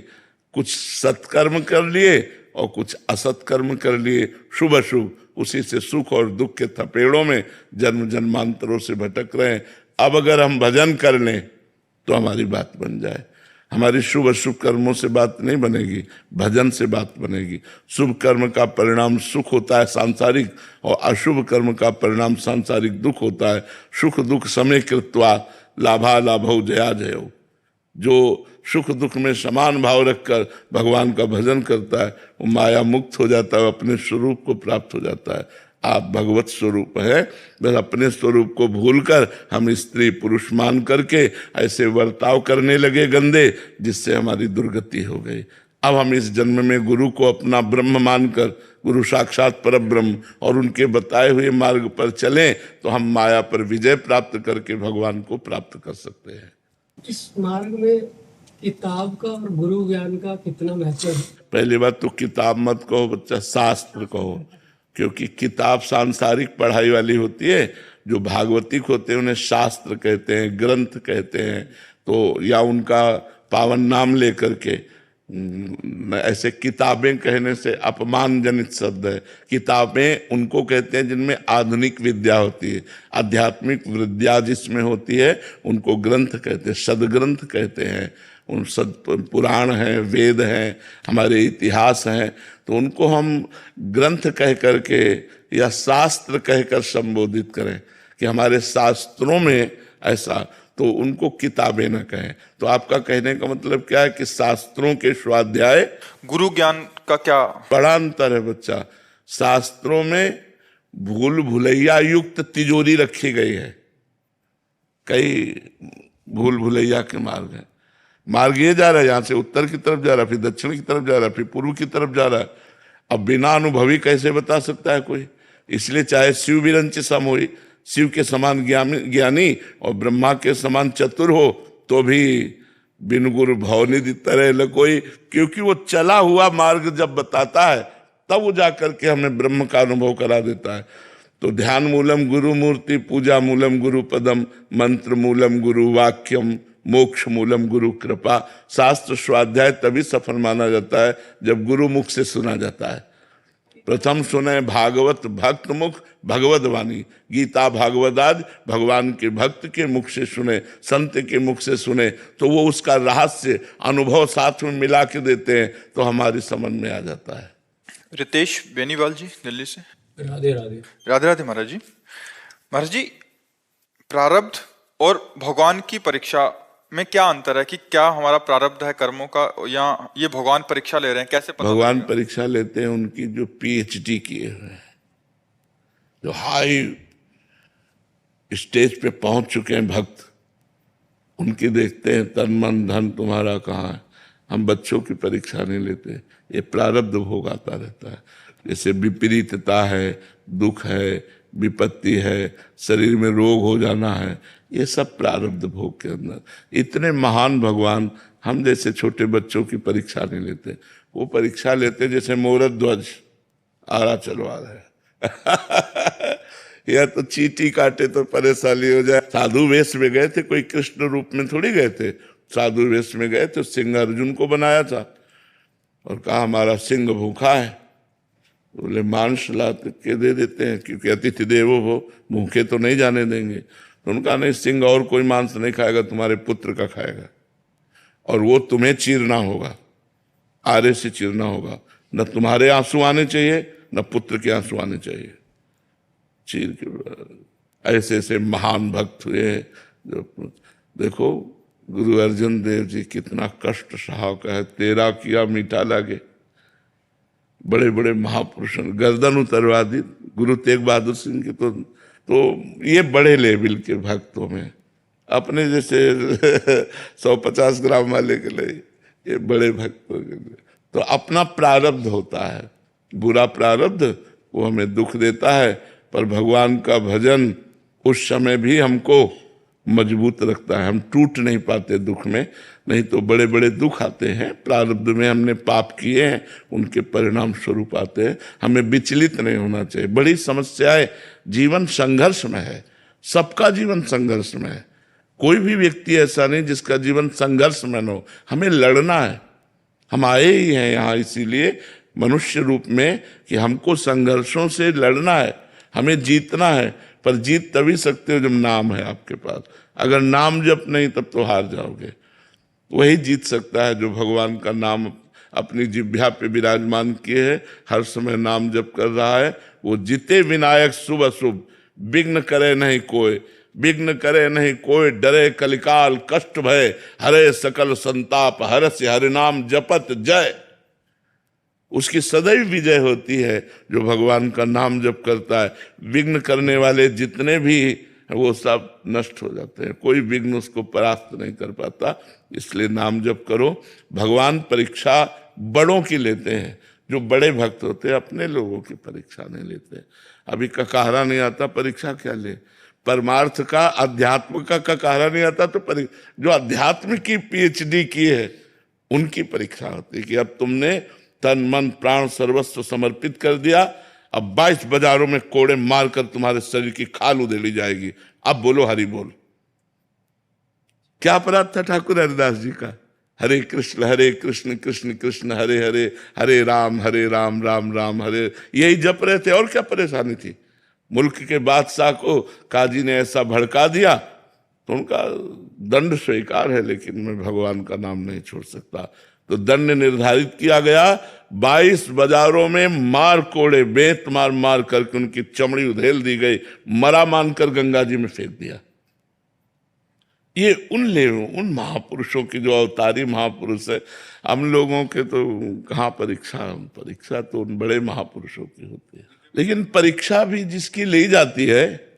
कुछ सत्कर्म कर लिए और कुछ असत्कर्म कर लिए, शुभ अशुभ, उसी से सुख और दुख के थपेड़ों में जन्म जन्मांतरों से भटक रहे हैं। अब अगर हम भजन कर लें तो हमारी बात बन जाए। हमारी शुभ अशुभ कर्मों से बात नहीं बनेगी, भजन से बात बनेगी। शुभ कर्म का परिणाम सुख होता है सांसारिक, और अशुभ कर्म का परिणाम सांसारिक दुख होता है। सुख दुख समय कृत्वा लाभा लाभौ जया जयो। जो सुख दुख में समान भाव रखकर भगवान का भजन करता है वो माया मुक्त हो जाता है, अपने स्वरूप को प्राप्त हो जाता है। आप भगवत स्वरूप है, बस अपने स्वरूप को भूलकर हम स्त्री पुरुष मान करके ऐसे बर्ताव करने लगे गंदे, जिससे हमारी दुर्गति हो गई। अब हम इस जन्म में गुरु को अपना ब्रह्म मानकर, गुरु साक्षात पर ब्रह्म, और उनके बताए हुए मार्ग पर चलें तो हम माया पर विजय प्राप्त करके भगवान को प्राप्त कर सकते हैं। इस मार्ग में किताब का और गुरु ज्ञान का कितना महत्व है? पहली बात तो किताब मत कहो बच्चा, शास्त्र कहो, क्योंकि किताब सांसारिक पढ़ाई वाली होती है। जो भागवतिक होते हैं उन्हें शास्त्र कहते हैं, ग्रंथ कहते हैं। तो या उनका पावन नाम लेकर के ऐसे किताबें कहने से अपमान जनित शब्द है। किताबें उनको कहते हैं जिनमें आधुनिक विद्या होती है, आध्यात्मिक विद्या जिसमें होती है उनको ग्रंथ कहते हैं, सदग्रंथ कहते हैं। उन पुराण हैं, वेद हैं, हमारे इतिहास हैं, तो उनको हम ग्रंथ कह करके या शास्त्र कहकर संबोधित करें कि हमारे शास्त्रों में ऐसा, तो उनको किताबें न कहें। तो आपका कहने का मतलब क्या है कि शास्त्रों के स्वाध्याय, गुरु ज्ञान का क्या? बड़ा अंतर है बच्चा। शास्त्रों में भूल भुलैया युक्त तिजोरी रखी गई है, कई भूल भुलैया के मार्ग है। मार्ग ये जा रहा है, यहां से उत्तर की तरफ जा रहा है, फिर दक्षिण की तरफ जा रहा है, फिर पूर्व की तरफ जा रहा है। अब बिना अनुभवी कैसे बता सकता है कोई? इसलिए चाहे शिव विरंच सम होई, शिव के समान ज्ञानी और ब्रह्मा के समान चतुर हो, तो भी बिन गुरु भवनिधि तरह ल कोई, क्योंकि वो चला हुआ मार्ग जब बताता है तब वो जाकर के हमें ब्रह्म का अनुभव करा देता है। तो ध्यान मूलम गुरु मूर्ति, पूजा मूलम गुरु पदम, मंत्र मूलम गुरु वाक्यम, मोक्ष मूलम गुरु कृपा। शास्त्र स्वाध्याय तभी सफल माना जाता है जब गुरु मुख से सुना जाता है। प्रथम सुने भागवत भक्त मुख भगवत वाणी, गीता भागवत आदि भगवान के भक्त के मुख से सुने, संत के मुख से सुने, तो वो उसका रहस्य अनुभव साथ में मिला के देते हैं, तो हमारी समझ में आ जाता है। रितेश बेनीवाल जी दिल्ली से। राधे राधे। राधे राधे महाराज जी। महाराज जी, प्रारब्ध और भगवान की परीक्षा में क्या अंतर है? कि क्या हमारा प्रारब्ध है कर्मों का, या ये भगवान परीक्षा ले रहे हैं? कैसे पता भगवान लगेगा? परीक्षा लेते हैं उनकी जो PhD किए हुए हैं, जो हाई स्टेज पे पहुंच चुके हैं भक्त, उनकी देखते हैं तन मन धन तुम्हारा कहाँ है। हम बच्चों की परीक्षा नहीं लेते, ये प्रारब्ध भोग आता रहता है। जैसे विपरीतता है, दुख है, विपत्ति है, शरीर में रोग हो जाना है, ये सब प्रारब्ध भोग के अंदर। इतने महान भगवान हम जैसे छोटे बच्चों की परीक्षा नहीं लेते, वो परीक्षा लेते जैसे मोरत ध्वज आरा चलवा रहे या तो चींटी काटे तो परेशानी हो जाए। साधु वेश में गए थे, कोई कृष्ण रूप में थोड़ी गए थे, साधु वेश में गए तो सिंह अर्जुन को बनाया था और कहा हमारा सिंह भूखा है। बोले मांस ला के दे देते हैं, क्योंकि अतिथि देवो भव, भूखे तो नहीं जाने देंगे। तो उनका नहीं, सिंह और कोई मांस नहीं खाएगा, तुम्हारे पुत्र का खाएगा, और वो तुम्हें चीरना होगा, आरे से चीरना होगा। न तुम्हारे आंसू आने चाहिए, न पुत्र के आंसू आने चाहिए। चीर के ऐसे ऐसे महान भक्त हुए जो, देखो गुरु अर्जुन देव जी कितना कष्ट सहा का है, तेरा किया मीठा लागे। बड़े बड़े महापुरुषों गर्दन उतरवा दी गुरु तेग बहादुर सिंह की। तो ये बड़े लेवल के भक्तों में, अपने जैसे 150 ग्राम वाले के लिए ये बड़े भक्तों के लिए तो अपना प्रारब्ध होता है। बुरा प्रारब्ध वो हमें दुख देता है, पर भगवान का भजन उस समय भी हमको मजबूत रखता है। हम टूट नहीं पाते दुख में, नहीं तो बड़े बड़े दुख आते हैं। प्रारब्ध में हमने पाप किए हैं, उनके परिणाम स्वरूप आते हैं। हमें विचलित नहीं होना चाहिए। बड़ी समस्याएं, जीवन संघर्ष में है, सबका जीवन संघर्ष में है। कोई भी व्यक्ति ऐसा नहीं जिसका जीवन संघर्ष में न हो। हमें लड़ना है। हम आए ही हैं यहाँ इसीलिए मनुष्य रूप में कि हमको संघर्षों से लड़ना है, हमें जीतना है। पर जीत तभी सकते हो जब नाम है आपके पास। अगर नाम जप नहीं तब तो हार जाओगे। वही जीत सकता है जो भगवान का नाम अपनी जिह्वा पे विराजमान किए है, हर समय नाम जप कर रहा है। वो जिते विनायक शुभ अशुभ, विघ्न करे नहीं कोई, विघ्न करे नहीं कोई, डरे कलिकाल कष्ट भय, हरे सकल संताप, हरस्य हरि नाम जपत जय। उसकी सदैव विजय होती है जो भगवान का नाम जप करता है। विघ्न करने वाले जितने भी वो सब नष्ट हो जाते हैं, कोई विघ्न उसको परास्त नहीं कर पाता। इसलिए नाम जप करो। भगवान परीक्षा बड़ों की लेते हैं, जो बड़े भक्त होते हैं अपने लोगों की परीक्षा नहीं लेते। अभी ककारा नहीं आता, परीक्षा क्या ले? परमार्थ का, अध्यात्म का ककारा नहीं आता तो जो अध्यात्म की PhD की है उनकी परीक्षा होती है कि अब तुमने तन मन प्राण सर्वस्व समर्पित कर दिया, अब 22 बाजारों में कोड़े मारकर तुम्हारे शरीर की खाल उधेड़ी जाएगी, अब बोलो हरि बोल। क्या अपराध था ठाकुर हरिदास जी का? हरे कृष्ण कृष्ण कृष्ण हरे हरे, हरे राम राम राम हरे, यही जप रहे थे। और क्या परेशानी थी? मुल्क के बादशाह को काजी ने ऐसा भड़का दिया तो उनका दंड स्वीकार है, लेकिन मैं भगवान का नाम नहीं छोड़ सकता। तो दंड निर्धारित किया गया, 22 बाजारों में मार कोड़े, बेंत मार मार करके उनकी चमड़ी उधेल दी गई, मरा मानकर गंगा जी में फेंक दिया। ये उन महापुरुषों की जो अवतारी महापुरुष है। हम लोगों के तो कहाँ परीक्षा तो उन बड़े महापुरुषों की होती है। लेकिन परीक्षा भी जिसकी ली जाती है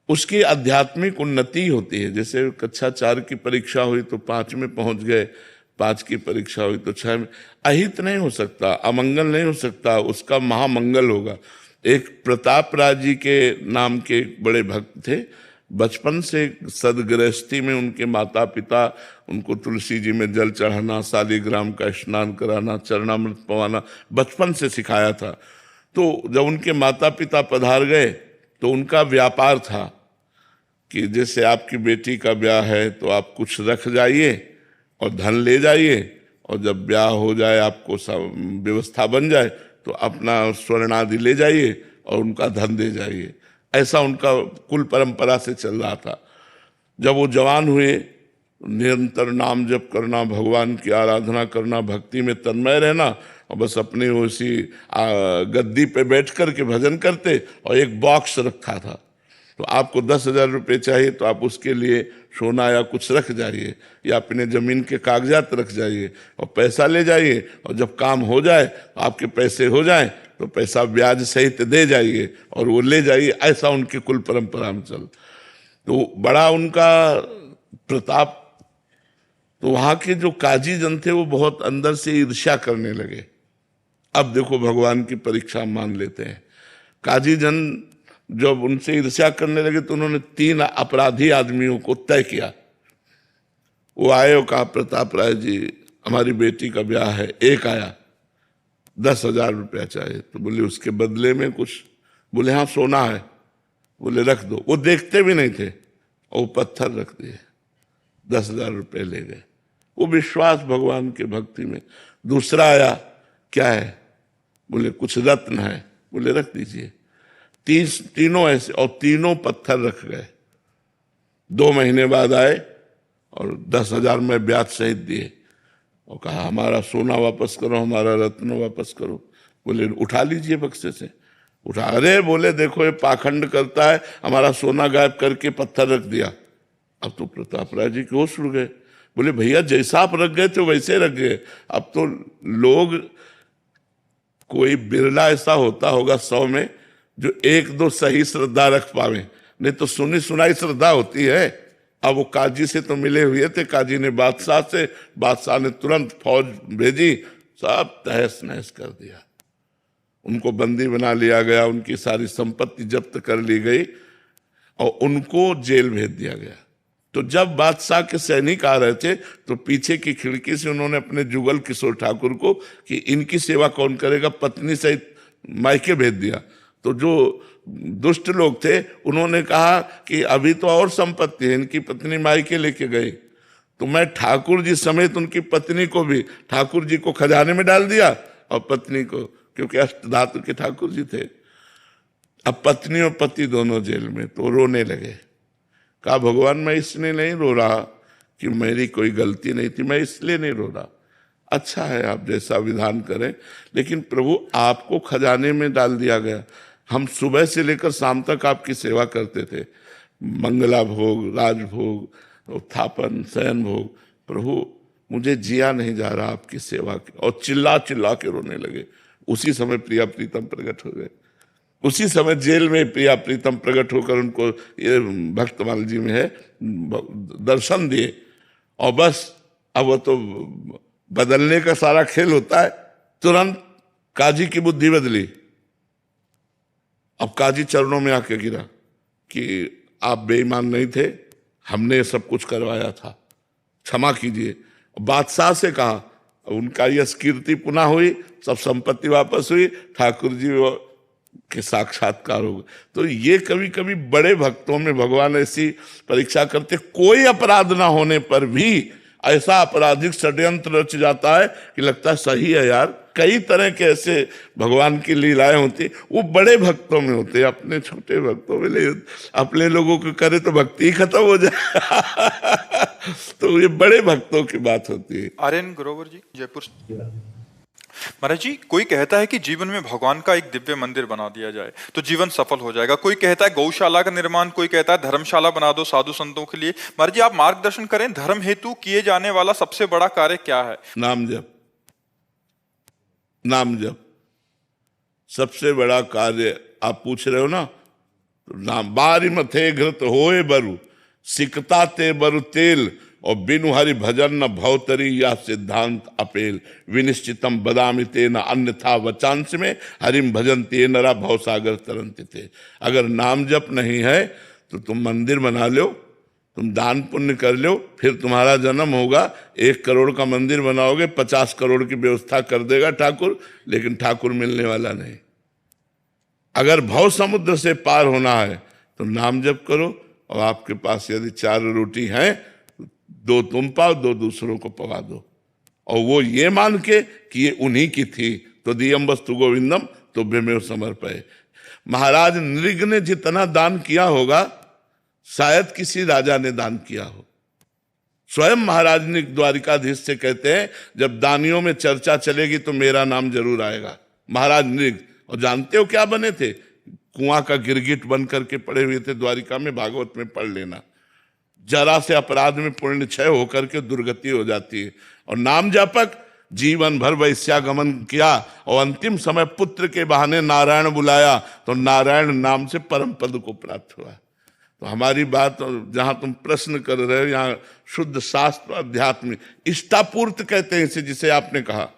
उसकी आध्यात्मिक उन्नति होती है। जैसे कक्षा 4 की परीक्षा हुई तो 5 में पहुंच गए, 5 की परीक्षा हुई तो 6 में। अहित नहीं हो सकता, अमंगल नहीं हो सकता, उसका महामंगल होगा। एक प्रताप राज जी के नाम के एक बड़े भक्त थे, बचपन से सदगृहस्थी में उनके माता पिता उनको तुलसी जी में जल चढ़ाना, शालिग्राम का स्नान कराना, चरणामृत पवाना बचपन से सिखाया था। तो जब उनके माता पिता पधार गए तो उनका व्यापार था कि जैसे आपकी बेटी का ब्याह है तो आप कुछ रख जाइए और धन ले जाइए, और जब ब्याह हो जाए, आपको सब व्यवस्था बन जाए तो अपना स्वर्ण आदि ले जाइए और उनका धन दे जाइए। ऐसा उनका कुल परंपरा से चल रहा था। जब वो जवान हुए, निरंतर नाम जप करना, भगवान की आराधना करना, भक्ति में तन्मय रहना, और बस अपने उसी गद्दी पे बैठ कर के भजन करते। और एक बॉक्स रखा था, तो आपको 10,000 रुपये चाहिए तो आप उसके लिए सोना या कुछ रख जाइए, या अपने जमीन के कागजात रख जाइए और पैसा ले जाइए, और जब काम हो जाए, आपके पैसे हो जाए तो पैसा ब्याज सहित दे जाइए और वो ले जाइए। ऐसा उनके कुल परंपरा में चल। तो बड़ा उनका प्रताप। तो वहाँ के जो काजी जन थे वो बहुत अंदर से ईर्ष्या करने लगे। अब देखो भगवान की परीक्षा मान लेते हैं। काजी जन जब उनसे ईर्ष्या करने लगे तो उन्होंने 3 अपराधी आदमियों को तय किया। वो आए और कहा, प्रताप राय जी हमारी बेटी का ब्याह है। एक आया, 10,000 रुपया चाहिए। तो बोले उसके बदले में कुछ? बोले हाँ सोना है। बोले रख दो। वो देखते भी नहीं थे और वो पत्थर रख दिए, 10,000 रुपये ले गए। वो विश्वास भगवान के भक्ति में। दूसरा आया, क्या है? बोले कुछ रत्न है। बोले रख दीजिए। तीनों ऐसे, और तीनों पत्थर रख गए। 2 महीने बाद आए और 10,000 में ब्याज सहित दिए और कहा हमारा सोना वापस करो, हमारा रत्न वापस करो। बोले उठा लीजिए बक्से से। उठा, अरे बोले देखो ये पाखंड करता है, हमारा सोना गायब करके पत्थर रख दिया। अब तो प्रताप राय जी के होश उड़ गए। बोले भैया जैसा आप रख गए थे वैसे रख गए। अब तो लोग, कोई बिरला ऐसा होता होगा 100 में जो 1-2 सही श्रद्धा रख पावे, नहीं तो सुनी सुनाई श्रद्धा होती है। अब वो काजी से तो मिले हुए थे, काजी ने बादशाह से, बादशाह ने तुरंत फौज भेजी, सब तहस नहस कर दिया। उनको बंदी बना लिया गया, उनकी सारी संपत्ति जब्त कर ली गई और उनको जेल भेज दिया गया। तो जब बादशाह के सैनिक आ रहे थे तो पीछे की खिड़की से उन्होंने अपने जुगल किशोर ठाकुर को कि इनकी सेवा कौन करेगा, पत्नी सहित मायके भेज दिया। तो जो दुष्ट लोग थे उन्होंने कहा कि अभी तो और संपत्ति है, इनकी पत्नी मायके लेके गई, तो मैं ठाकुर जी समेत उनकी पत्नी को भी, ठाकुर जी को खजाने में डाल दिया और पत्नी को, क्योंकि अष्टधातु के ठाकुर जी थे। अब पत्नी और पति दोनों जेल में। तो रोने लगे। कहा भगवान मैं इसलिए नहीं रो रहा कि मेरी कोई गलती नहीं थी, मैं इसलिए नहीं रो रहा। अच्छा है आप जैसा विधान करें, लेकिन प्रभु आपको खजाने में डाल दिया गया। हम सुबह से लेकर शाम तक आपकी सेवा करते थे, मंगला भोग, राजभोग, उत्थापन, शयन भोग। प्रभु मुझे जिया नहीं जा रहा आपकी सेवा के। और चिल्ला चिल्ला के रोने लगे। उसी समय प्रिया प्रीतम प्रकट हो गए। उसी समय जेल में प्रिया प्रीतम प्रकट होकर उनको, ये भक्तमाल जी में है, दर्शन दिए। और बस अब वो तो बदलने का सारा खेल होता है। तुरंत काजी की बुद्धि बदली। अब काजी चरणों में आके गिरा कि आप बेईमान नहीं थे, हमने सब कुछ करवाया था, क्षमा कीजिए। बादशाह से कहा, उनका यश कीर्ति पुनः हुई, सब संपत्ति वापस हुई, ठाकुर जी के साक्षात्कार हो गए। तो ये कभी कभी बड़े भक्तों में भगवान ऐसी परीक्षा करते, कोई अपराध ना होने पर भी ऐसा आपराधिक षड्यंत्र रच जाता है कि लगता है सही है यार, कई तरह के ऐसे भगवान की लीलाएं होती, वो बड़े भक्तों में होते, अपने छोटे भक्तों में नहीं होते। अपने लोगों को करे तो भक्ति ही खत्म हो जाए। तो ये बड़े भक्तों की बात होती है। आर्यन ग्रोवर जी, जयपुर। महाराज जी, कोई कहता है कि जीवन में भगवान का एक दिव्य मंदिर बना दिया जाए तो जीवन सफल हो जाएगा। कोई कहता है गौशाला का निर्माण, कोई कहता है धर्मशाला बना दो साधु संतों के लिए। महाराज जी, आप मार्गदर्शन करें, धर्म हेतु किए जाने वाला सबसे बड़ा कार्य क्या है? नाम जप। नाम जप सबसे बड़ा कार्य। आप पूछ रहे हो ना, तो नाम बारी मथे घृत होए बरु, सिकता ते बरु तेल, और बिनु हरि भजन न भवतरी, या सिद्धांत अपेल। विनिश्चितम बदामि तेन अन्यथा वचांस में, हरिम भजन ते नरा भवसागर तरंति थे। अगर नाम जप नहीं है तो तुम मंदिर बना लो, तुम दान पुण्य कर लो, फिर तुम्हारा जन्म होगा, 1 करोड़ का मंदिर बनाओगे, 50 करोड़ की व्यवस्था कर देगा ठाकुर, लेकिन ठाकुर मिलने वाला नहीं। अगर भव समुद्र से पार होना है तो नाम जप करो, और आपके पास यदि 4 रोटी हैं, 2 तुम पाओ, 2 दूसरों को पवा दो, और वो ये मान के कि ये उन्हीं की थी। तो दियम वस्तु गोविंदम तो बेमेव समर्पय। महाराज नृग ने जितना दान किया होगा, शायद किसी राजा ने दान किया हो। स्वयं महाराज ने द्वारिकाधीश से कहते हैं, जब दानियों में चर्चा चलेगी तो मेरा नाम जरूर आएगा। महाराज नृग, और जानते हो क्या बने थे? कुआं का गिरगिट बन करके पड़े हुए थे द्वारिका में, भागवत में पढ़ लेना। जरा से अपराध में पुण्य क्षय होकर के दुर्गति हो जाती है। और नाम जापक जीवन भर वैश्यागमन किया, और अंतिम समय पुत्र के बहाने नारायण बुलाया, तो नारायण नाम से परम पद को प्राप्त हुआ। तो हमारी बात, जहां तुम प्रश्न कर रहे हो, यहाँ शुद्ध शास्त्र अध्यात्म इष्टापूर्त कहते हैं इसे, जिसे आपने कहा।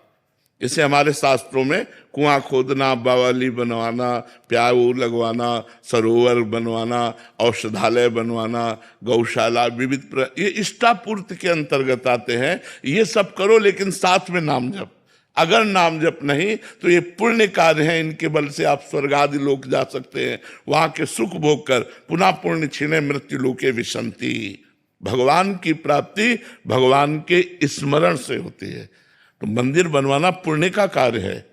इसे हमारे शास्त्रों में कुआं खोदना, बावली बनवाना, प्याऊ लगवाना, सरोवर बनवाना, औषधालय बनवाना, गौशाला, विविध ये इष्टापूर्ति के अंतर्गत आते हैं। ये सब करो, लेकिन साथ में नाम जप। अगर नाम जप नहीं तो ये पुण्य कार्य हैं, इनके बल से आप स्वर्ग आदि लोक जा सकते हैं, वहां के सुख भोग कर पुनः पुण्य छीने मृत्यु लोके विशंति। भगवान की प्राप्ति भगवान के स्मरण से होती है। तो मंदिर बनवाना पुण्य का कार्य है,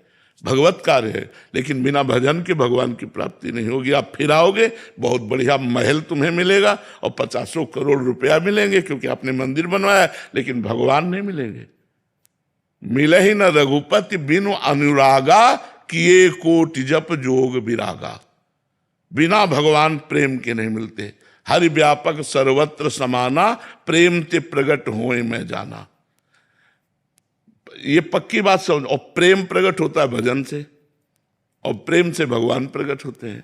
भगवत कार्य है, लेकिन बिना भजन के भगवान की प्राप्ति नहीं होगी। आप फिर आओगे, बहुत बढ़िया महल तुम्हें मिलेगा और 50 करोड़ रुपया मिलेंगे, क्योंकि आपने मंदिर बनवाया, लेकिन भगवान नहीं मिलेंगे। मिले ही न रघुपति बिनु अनुरागा, किए कोटि जप जोग विरागा। बिना भगवान प्रेम के नहीं मिलते। हरि व्यापक सर्वत्र समाना, प्रेम ते प्रगट होए मैं जाना। ये पक्की बात समझ। और प्रेम प्रकट होता है भजन से, और प्रेम से भगवान प्रकट होते हैं।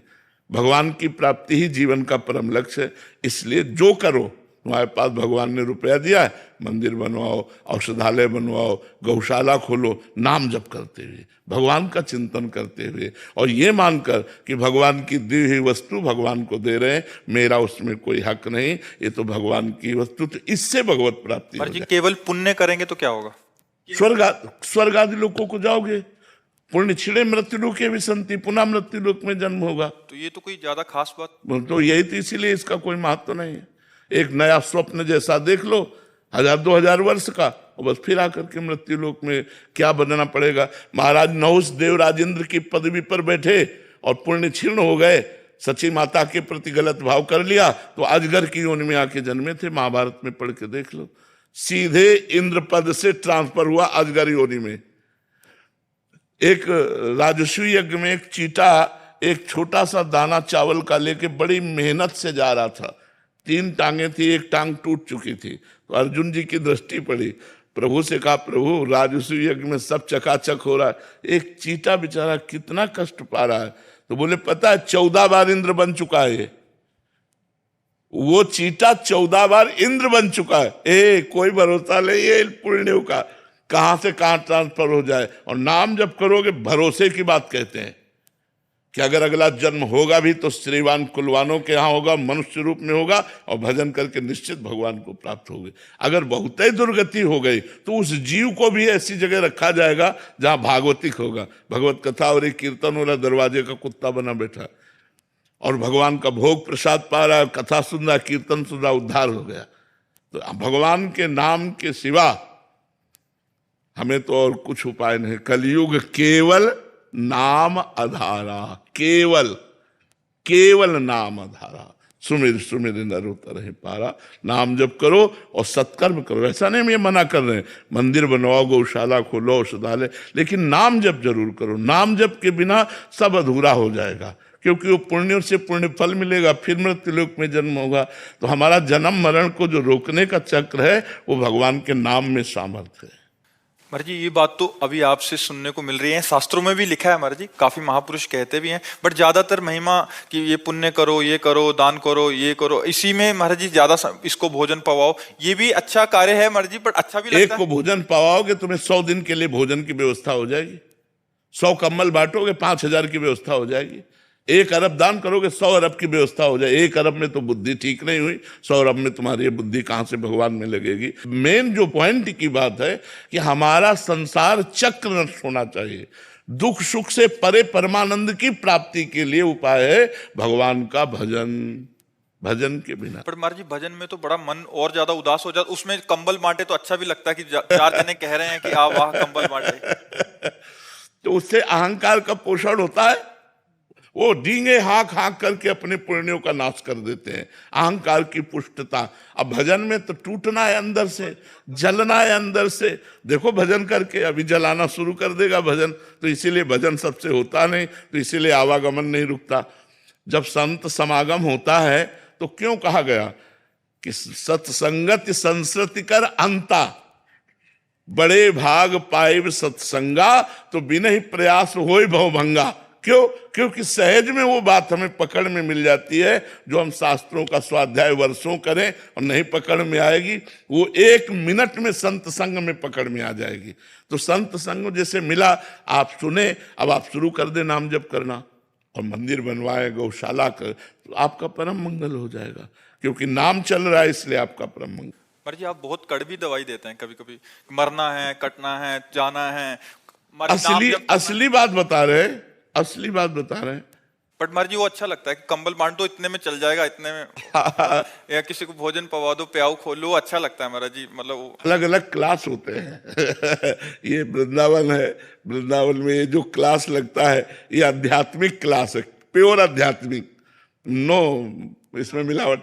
भगवान की प्राप्ति ही जीवन का परम लक्ष्य है। इसलिए जो करो, तुम्हारे पास भगवान ने रुपया दिया है, मंदिर बनवाओ, औषधालय बनवाओ, गौशाला खोलो, नाम जप करते हुए, भगवान का चिंतन करते हुए, और ये मानकर कि भगवान की दी हुई वस्तु भगवान को दे रहे हैं, मेरा उसमें कोई हक नहीं, ये तो भगवान की वस्तु। तो इससे भगवत प्राप्ति हो जाए। केवल पुण्य करेंगे तो क्या होगा? स्वर्ग आदि लोकों को जाओगे, पुण्य छिड़े मृत्यु लोके विसंति, पुनः मृत्यु लोक में जन्म होगा। तो ये तो कोई ज्यादा खास बात तो यही तो, इसीलिए इसका कोई महत्व नहीं है। एक नया स्वप्न जैसा देख लो, 1000-2000 वर्ष का, और बस फिर आकर के मृत्यु लोक में क्या बनना पड़ेगा। महाराज नहुष देव राजेंद्र की पदवी पर बैठे और पुण्य क्षीण हो गए, सची माता के प्रति गलत भाव कर लिया, तो अजगर की योनि में आके जन्मे थे। महाभारत में पढ़ के देख लो, सीधे इंद्र पद से ट्रांसफर हुआ अजगर योनि में। एक राजस्वी यज्ञ में एक चीटा एक छोटा सा दाना चावल का लेके बड़ी मेहनत से जा रहा था। 3 टांगे थी, एक टांग टूट चुकी थी। तो अर्जुन जी की दृष्टि पड़ी, प्रभु से कहा, प्रभु राजस्वी यज्ञ में सब चकाचक हो रहा है, एक चीटा बेचारा कितना कष्ट पा रहा है। तो बोले, पता है 14 बार इंद्र बन चुका है वो चीटा, 14 बार इंद्र बन चुका है। कोई भरोसा नहीं है पुण्यों का, कहां से कहां ट्रांसफर हो जाए। और नाम जब करोगे, भरोसे की बात कहते हैं कि अगर अगला जन्म होगा भी तो श्रीवान कुलवानों के यहाँ होगा, मनुष्य रूप में होगा, और भजन करके निश्चित भगवान को प्राप्त होगे। अगर बहुत ही दुर्गति हो गई तो उस जीव को भी ऐसी जगह रखा जाएगा जहां भागवतिक होगा, भगवत कथा और एक कीर्तन हो रहा, दरवाजे का कुत्ता बना बैठा और भगवान का भोग प्रसाद पा रहा है, कथा सुन रहा, कीर्तन सुन रहा, उद्धार हो गया। तो भगवान के नाम के सिवा हमें तो और कुछ उपाय नहीं। कलयुग केवल नाम आधारा, केवल केवल नाम आधारा। सुमिर सुमिर नर उतर पारा। नाम जप करो और सत्कर्म करो। ऐसा नहीं हम ये मना कर रहे हैं, मंदिर बनवाओ, गौशाला खोलो, औषधालय, लेकिन नाम जप जरूर करो। नाम जप के बिना सब अधूरा हो जाएगा, क्योंकि वो पुण्यों से पुण्य फल मिलेगा, फिर मृत्युलोक में जन्म होगा। तो हमारा जन्म मरण को जो रोकने का चक्र है वो भगवान के नाम में सामर्थ्य है। महाराज जी ये बात तो अभी आपसे सुनने को मिल रही है, शास्त्रों में भी लिखा है महाराज जी, काफी महापुरुष कहते भी हैं, बट ज्यादातर महिमा कि ये पुण्य करो, ये करो, दान करो, ये करो, इसी में महाराज जी ज्यादा इसको भोजन पवाओ, ये भी अच्छा कार्य है महाराज जी, बट अच्छा भी लगता है। एक को भोजन पवाओगे तुम्हें 100 दिन के लिए भोजन की व्यवस्था हो जाएगी। 100 कंबल बांटोगे 5000 की व्यवस्था हो जाएगी। 1 अरब दान करोगे 100 अरब की व्यवस्था हो जाए। 1 अरब में तो बुद्धि ठीक नहीं हुई, 100 अरब में तुम्हारी ये बुद्धि कहां से भगवान में लगेगी। मेन जो पॉइंट की बात है कि हमारा संसार चक्र नष्ट होना चाहिए। दुख सुख से परे परमानंद की प्राप्ति के लिए उपाय है भगवान का भजन। भजन के बिना पर महाराज जी भजन में तो बड़ा मन और ज्यादा उदास हो जाता, उसमें कंबल बांटे तो अच्छा भी लगता है कि 4 जने कह रहे हैं कि आ वाह कंबल बांटे। तो उससे अहंकार का पोषण होता है। वो डींगे हाँक हाँक करके अपने पुण्यों का नाश कर देते हैं, अहंकार की पुष्टता। अब भजन में तो टूटना है अंदर से, जलना है अंदर से। देखो भजन करके अभी जलाना शुरू कर देगा भजन, तो इसीलिए भजन सबसे होता नहीं, तो इसीलिए आवागमन नहीं रुकता। जब संत समागम होता है तो क्यों कहा गया कि सत्संगति संस्कृति कर अंता, बड़े भाग पाए सत्संगा, तो बिना ही प्रयास होए भवभंगा। क्यों? क्योंकि सहज में वो बात हमें पकड़ में मिल जाती है जो हम शास्त्रों का स्वाध्याय वर्षों करें और नहीं पकड़ में आएगी, वो 1 मिनट में संत संग में पकड़ में आ जाएगी। तो संत संग जैसे मिला, आप सुने, अब आप शुरू कर दे नाम जप करना और मंदिर बनवाए, गौशाला कर, तो आपका परम मंगल हो जाएगा, क्योंकि नाम चल रहा है इसलिए आपका परम मंगल। महाराज जी आप बहुत कड़वी दवाई देते हैं, कभी कभी मरना है, कटना है, जाना है। असली बात बता रहे हैं, असली बात बता रहे हैं। बट महाराज जी वो अच्छा लगता है कि कंबल बांट दो, इतने में चल जाएगा, इतने में या किसी को भोजन पवा दो, प्याऊ खोलो, अच्छा लगता है महाराज जी। मतलब अलग अलग क्लास होते हैं। ये वृंदावन है, वृंदावन में ये जो क्लास लगता है ये आध्यात्मिक क्लास है, प्योर आध्यात्मिक, नो इसमें मिलावट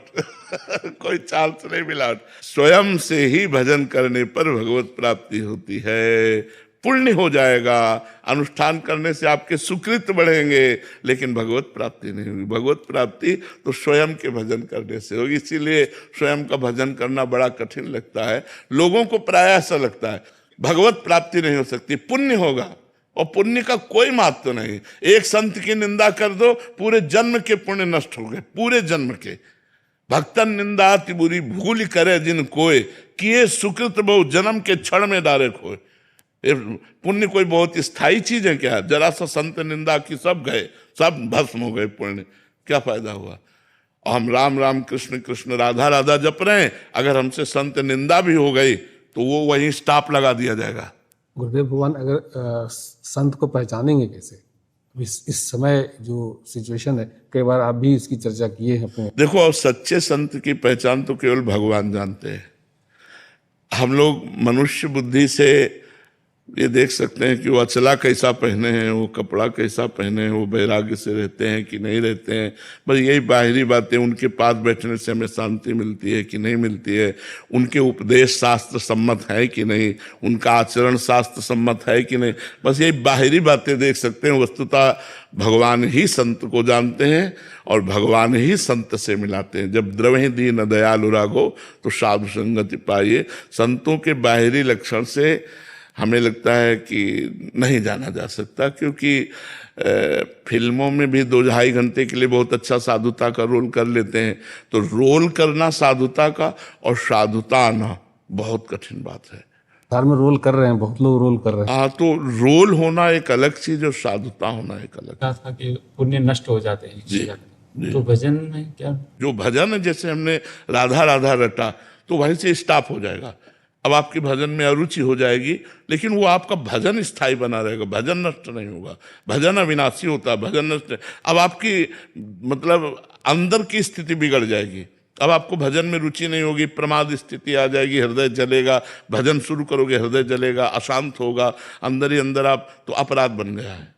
कोई चांस नहीं मिलावट। स्वयं से ही भजन करने पर भगवत प्राप्ति होती है, पुण्य हो जाएगा, अनुष्ठान करने से आपके सुकृत बढ़ेंगे, लेकिन भगवत प्राप्ति नहीं होगी। भगवत प्राप्ति तो स्वयं के भजन करने से होगी। इसीलिए स्वयं का भजन करना बड़ा कठिन लगता है लोगों को, प्राय ऐसा लगता है भगवत प्राप्ति नहीं हो सकती, पुण्य होगा, और पुण्य का कोई महत्व नहीं। एक संत की निंदा कर दो, पूरे जन्म के पुण्य नष्ट हो गए, पूरे जन्म के। भक्तन निंदा अति बुरी, भूल करे जिन कोय, किए सुकृत बहु जन्म के क्षण में डारे खोए। पुण्य कोई बहुत स्थायी चीज है क्या? जरा सा संत निंदा की सब गए, सब भस्म हो गए पुण्य, क्या फायदा हुआ? और हम राम राम कृष्ण कृष्ण राधा राधा जप रहे हैं, अगर हमसे संत निंदा भी हो गई तो वो वहीं स्टॉप लगा दिया जाएगा। गुरुदेव भगवान अगर संत को पहचानेंगे कैसे? इस समय जो सिचुएशन है, कई बार आप भी इसकी चर्चा किए हैं अपने। देखो अब सच्चे संत की पहचान तो केवल भगवान जानते हैं। हम लोग मनुष्य बुद्धि से ये देख सकते हैं कि वो अचला कैसा पहने हैं, वो कपड़ा कैसा पहने हैं, वो वैराग्य से रहते हैं कि नहीं रहते हैं, बस यही बाहरी बातें। उनके पास बैठने से हमें शांति मिलती है कि नहीं मिलती है, उनके उपदेश शास्त्र सम्मत है कि नहीं, उनका आचरण शास्त्र सम्मत है कि नहीं, बस यही बाहरी बातें देख सकते हैं। वस्तुतः भगवान ही संत को जानते हैं और भगवान ही संत से मिलाते हैं। जब द्रवहि दीन दयालु राघो तो साधु संगति पाइए। संतों के बाहरी लक्षण से हमें लगता है कि नहीं जाना जा सकता, क्योंकि फिल्मों में भी 2-2.5 घंटे के लिए बहुत अच्छा साधुता का रोल कर लेते हैं, तो रोल करना साधुता का और साधुता आना बहुत कठिन बात है। धर्म में रोल कर रहे हैं, बहुत लोग रोल कर रहे हैं। हाँ, तो रोल होना एक अलग चीज और साधुता होना एक अलग। कहा था कि पुण्य नष्ट हो जाते हैं जी, जी। तो भजन में क्या? जो भजन है, जैसे हमने राधा राधा रटा तो वहीं से स्टॉप हो जाएगा। अब आपकी भजन में अरुचि हो जाएगी, लेकिन वो आपका भजन स्थायी बना रहेगा, भजन नष्ट नहीं होगा। भजन अविनाशी होता है, भजन नष्ट। अब आपकी मतलब अंदर की स्थिति बिगड़ जाएगी, अब आपको भजन में रुचि नहीं होगी, प्रमाद स्थिति आ जाएगी, हृदय जलेगा, भजन शुरू करोगे हृदय जलेगा, अशांत होगा, अंदर ही अंदर आप, तो अपराध बन गया है।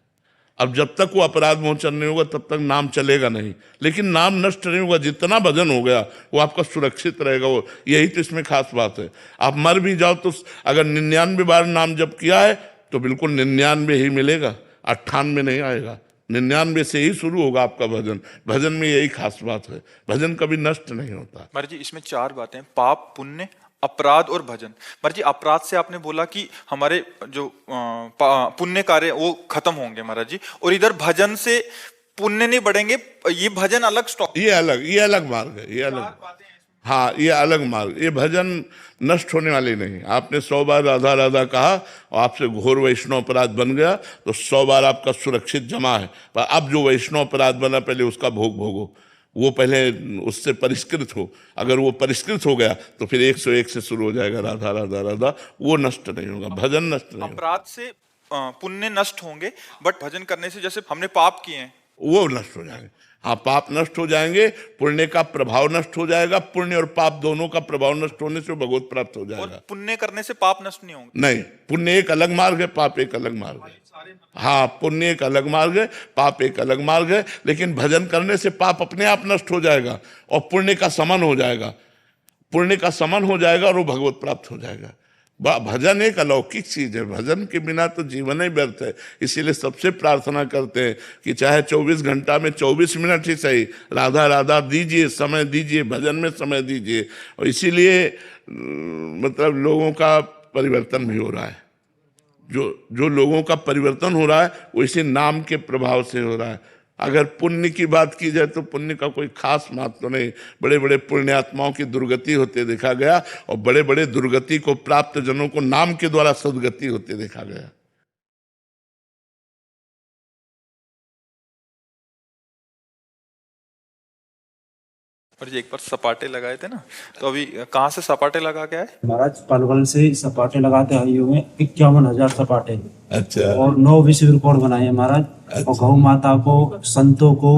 अब जब तक वो अपराध मोचन नहीं होगा तब तक नाम चलेगा नहीं, लेकिन नाम नष्ट नहीं होगा। जितना भजन हो गया वो आपका सुरक्षित रहेगा, वो यही तो इसमें खास बात है। आप मर भी जाओ तो अगर 99 बार नाम जप किया है तो बिल्कुल 99 ही मिलेगा, 98 नहीं आएगा, 99 से ही शुरू होगा आपका भजन। भजन में यही खास बात है, भजन कभी नष्ट नहीं होता। महाराज जी इसमें 4 बातें, पाप, पुण्य, अपराध और भजन। महाराज जी अपराध से आपने बोला कि हमारे जो पुण्य कार्य वो खत्म होंगे महाराज जी, और इधर भजन से पुण्य नहीं बढ़ेंगे, ये भजन अलग स्टॉक, ये अलग मार्ग है, ये अलग, हाँ ये अलग मार्ग। ये भजन नष्ट होने वाली नहीं। आपने 100 बार राधा राधा कहा और आपसे घोर वैष्णव अपराध बन गया तो 100 बार आपका सुरक्षित जमा है, पर अब जो वैष्णव अपराध बना पहले उसका भोग भोगो, वो पहले उससे परिष्कृत हो। अगर वो परिष्कृत हो गया तो फिर 101 से शुरू हो जाएगा राधा राधा राधा, वो नष्ट नहीं होगा, भजन नष्ट नहीं होगा। अपराध से पुण्य नष्ट होंगे, बट भजन करने से जैसे हमने पाप किए हैं वो नष्ट हो जाएंगे। हाँ पाप नष्ट हो जाएंगे, पुण्य का प्रभाव नष्ट हो जाएगा, पुण्य और पाप दोनों का प्रभाव नष्ट होने से भगवत प्राप्त हो जाएगा। और पुण्य करने से पाप नष्ट नहीं होंगे। नहीं, पुण्य एक अलग मार्ग है, पाप एक अलग मार्ग है। हाँ पुण्य एक अलग मार्ग है, पाप एक अलग मार्ग है, लेकिन भजन करने से पाप अपने आप नष्ट हो जाएगा और पुण्य का समन हो जाएगा, पुण्य का समन हो जाएगा और वो भगवत प्राप्त हो जाएगा। भजन एक अलौकिक चीज है, भजन के बिना तो जीवन ही व्यर्थ है। इसीलिए सबसे प्रार्थना करते हैं कि चाहे 24 घंटा में 24 मिनट ही सही राधा राधा दीजिए, समय दीजिए, भजन में समय दीजिए। और इसीलिए मतलब लोगों का परिवर्तन भी हो रहा है, जो लोगों का परिवर्तन हो रहा है वो इसी नाम के प्रभाव से हो रहा है। अगर पुण्य की बात की जाए तो पुण्य का कोई खास महत्व नहीं। बड़े बड़े पुण्यात्माओं की दुर्गति होते देखा गया और बड़े बड़े दुर्गति को प्राप्त जनों को नाम के द्वारा सदगति होते देखा गया। और जी एक बार सपाटे लगाए थे ना, तो अभी कहाँ से सपाटे लगा के आए? महाराज पलवल से सपाटे लगाते आए हुए 51,000 सपाटे। अच्छा। और 9 विश्व रिकॉर्ड बनाए महाराज। अच्छा। और गौ माता को, संतों को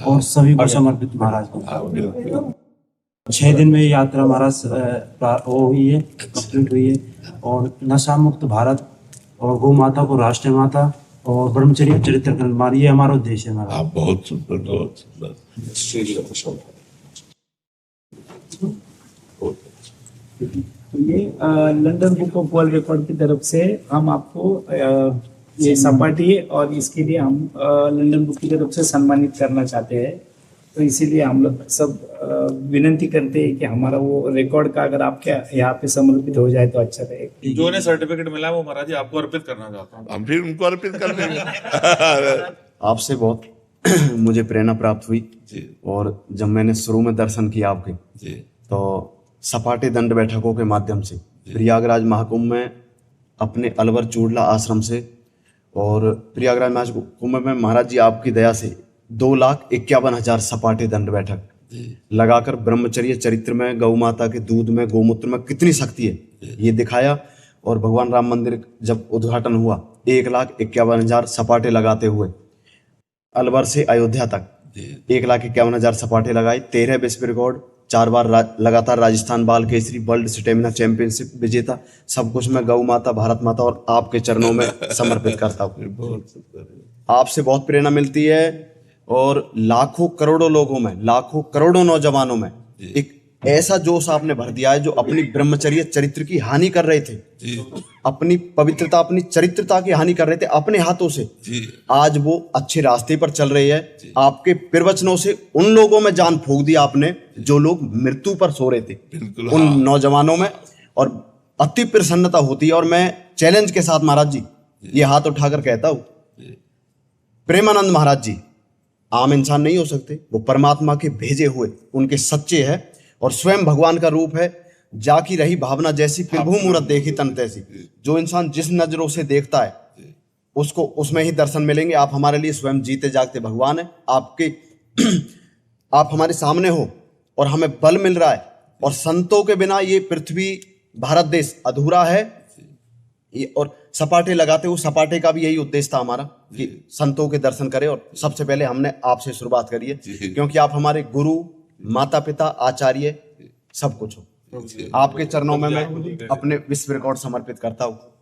और सभी को समर्पित महाराज को। 6 दिन में यात्रा महाराज वो हुई है, कंप्लीट हुई है। और नशा मुक्त भारत और गौ माता को राष्ट्रीय माता और ब्रह्मचर्य चरित्र निर्माण, ये हमारा उद्देश्य है महाराज। बहुत सुंदर, बहुत सुंदर। ये London book of world record की तरफ से हम आपको ये सपाटी और इसके लिए हम लंदन बुक की तरफ से सम्मानित करना चाहते हैं। तो इसीलिए हम लोग सब विनती करते हैं कि हमारा वो रिकॉर्ड का अगर आपके यहाँ पे समर्पित हो जाए तो अच्छा रहेगा। जो ने सर्टिफिकेट मिला वो महाराज जी आपको अर्पित करना चाहता हूँ। हम फिर उनको अर्पित कर देंगे। आपसे बहुत मुझे प्रेरणा प्राप्त हुई और जब मैंने शुरू में दर्शन किया आपके तो सपाटे दंड बैठकों के माध्यम से प्रयागराज महाकुंभ में अपने अलवर चूड़ला आश्रम से और प्रयागराज महाकुंभ में महाराज जी आपकी दया से 2,51,000 सपाटे दंड बैठक लगाकर ब्रह्मचर्य चरित्र में, गौ माता के दूध में, गौमूत्र में कितनी शक्ति है ये दिखाया। और भगवान राम मंदिर जब उद्घाटन हुआ 1,51,000 सपाटे लगाते हुए अलवर से अयोध्या तक 1,51,000 सपाटे लगाए। 13 विश्व रिकॉर्ड, 4 बार लगातार राजस्थान बाल केसरी, वर्ल्ड स्टेमिना चैंपियनशिप विजेता, सब कुछ मैं गौ माता, भारत माता और आपके चरणों में समर्पित करता हूँ। आपसे बहुत प्रेरणा मिलती है और लाखों करोड़ों लोगों में, लाखों करोड़ों नौजवानों में एक ऐसा जोश आपने भर दिया है जो अपनी ब्रह्मचर्य चरित्र की हानि कर रहे थे, अपनी पवित्रता, अपनी चरित्रता की हानि कर रहे थे अपने हाथों से। आज वो अच्छे रास्ते पर चल रही है। आपके प्रवचनों से उन लोगों में जान फूंक दी आपने जो लोग मृत्यु पर सो रहे थे, उन नौजवानों में, और अति प्रसन्नता होती है। और मैं चैलेंज के साथ महाराज जी ये हाथ उठाकर कहता हूं, प्रेमानंद महाराज जी आम इंसान नहीं हो सकते, वो परमात्मा के भेजे हुए, उनके सच्चे है और स्वयं भगवान का रूप है। जाकी रही भावना जैसी, प्रभु मूरत देखी तन तैसी। जो इंसान जिस नजरों से देखता है उसको उसमें ही दर्शन मिलेंगे। आप हमारे लिए स्वयं जीते जागते भगवान है। आप हमारे सामने हो और हमें बल मिल रहा है। और संतों के बिना ये पृथ्वी, भारत देश अधूरा है। और सपाटे लगाते हुए, सपाटे का भी यही उद्देश्य था हमारा कि संतों के दर्शन करें। और सबसे पहले हमने आपसे शुरुआत करी है क्योंकि आप हमारे गुरु, माता पिता, आचार्य, सब कुछ हो। आपके चरणों में मैं अपने विश्व रिकॉर्ड समर्पित करता हूँ।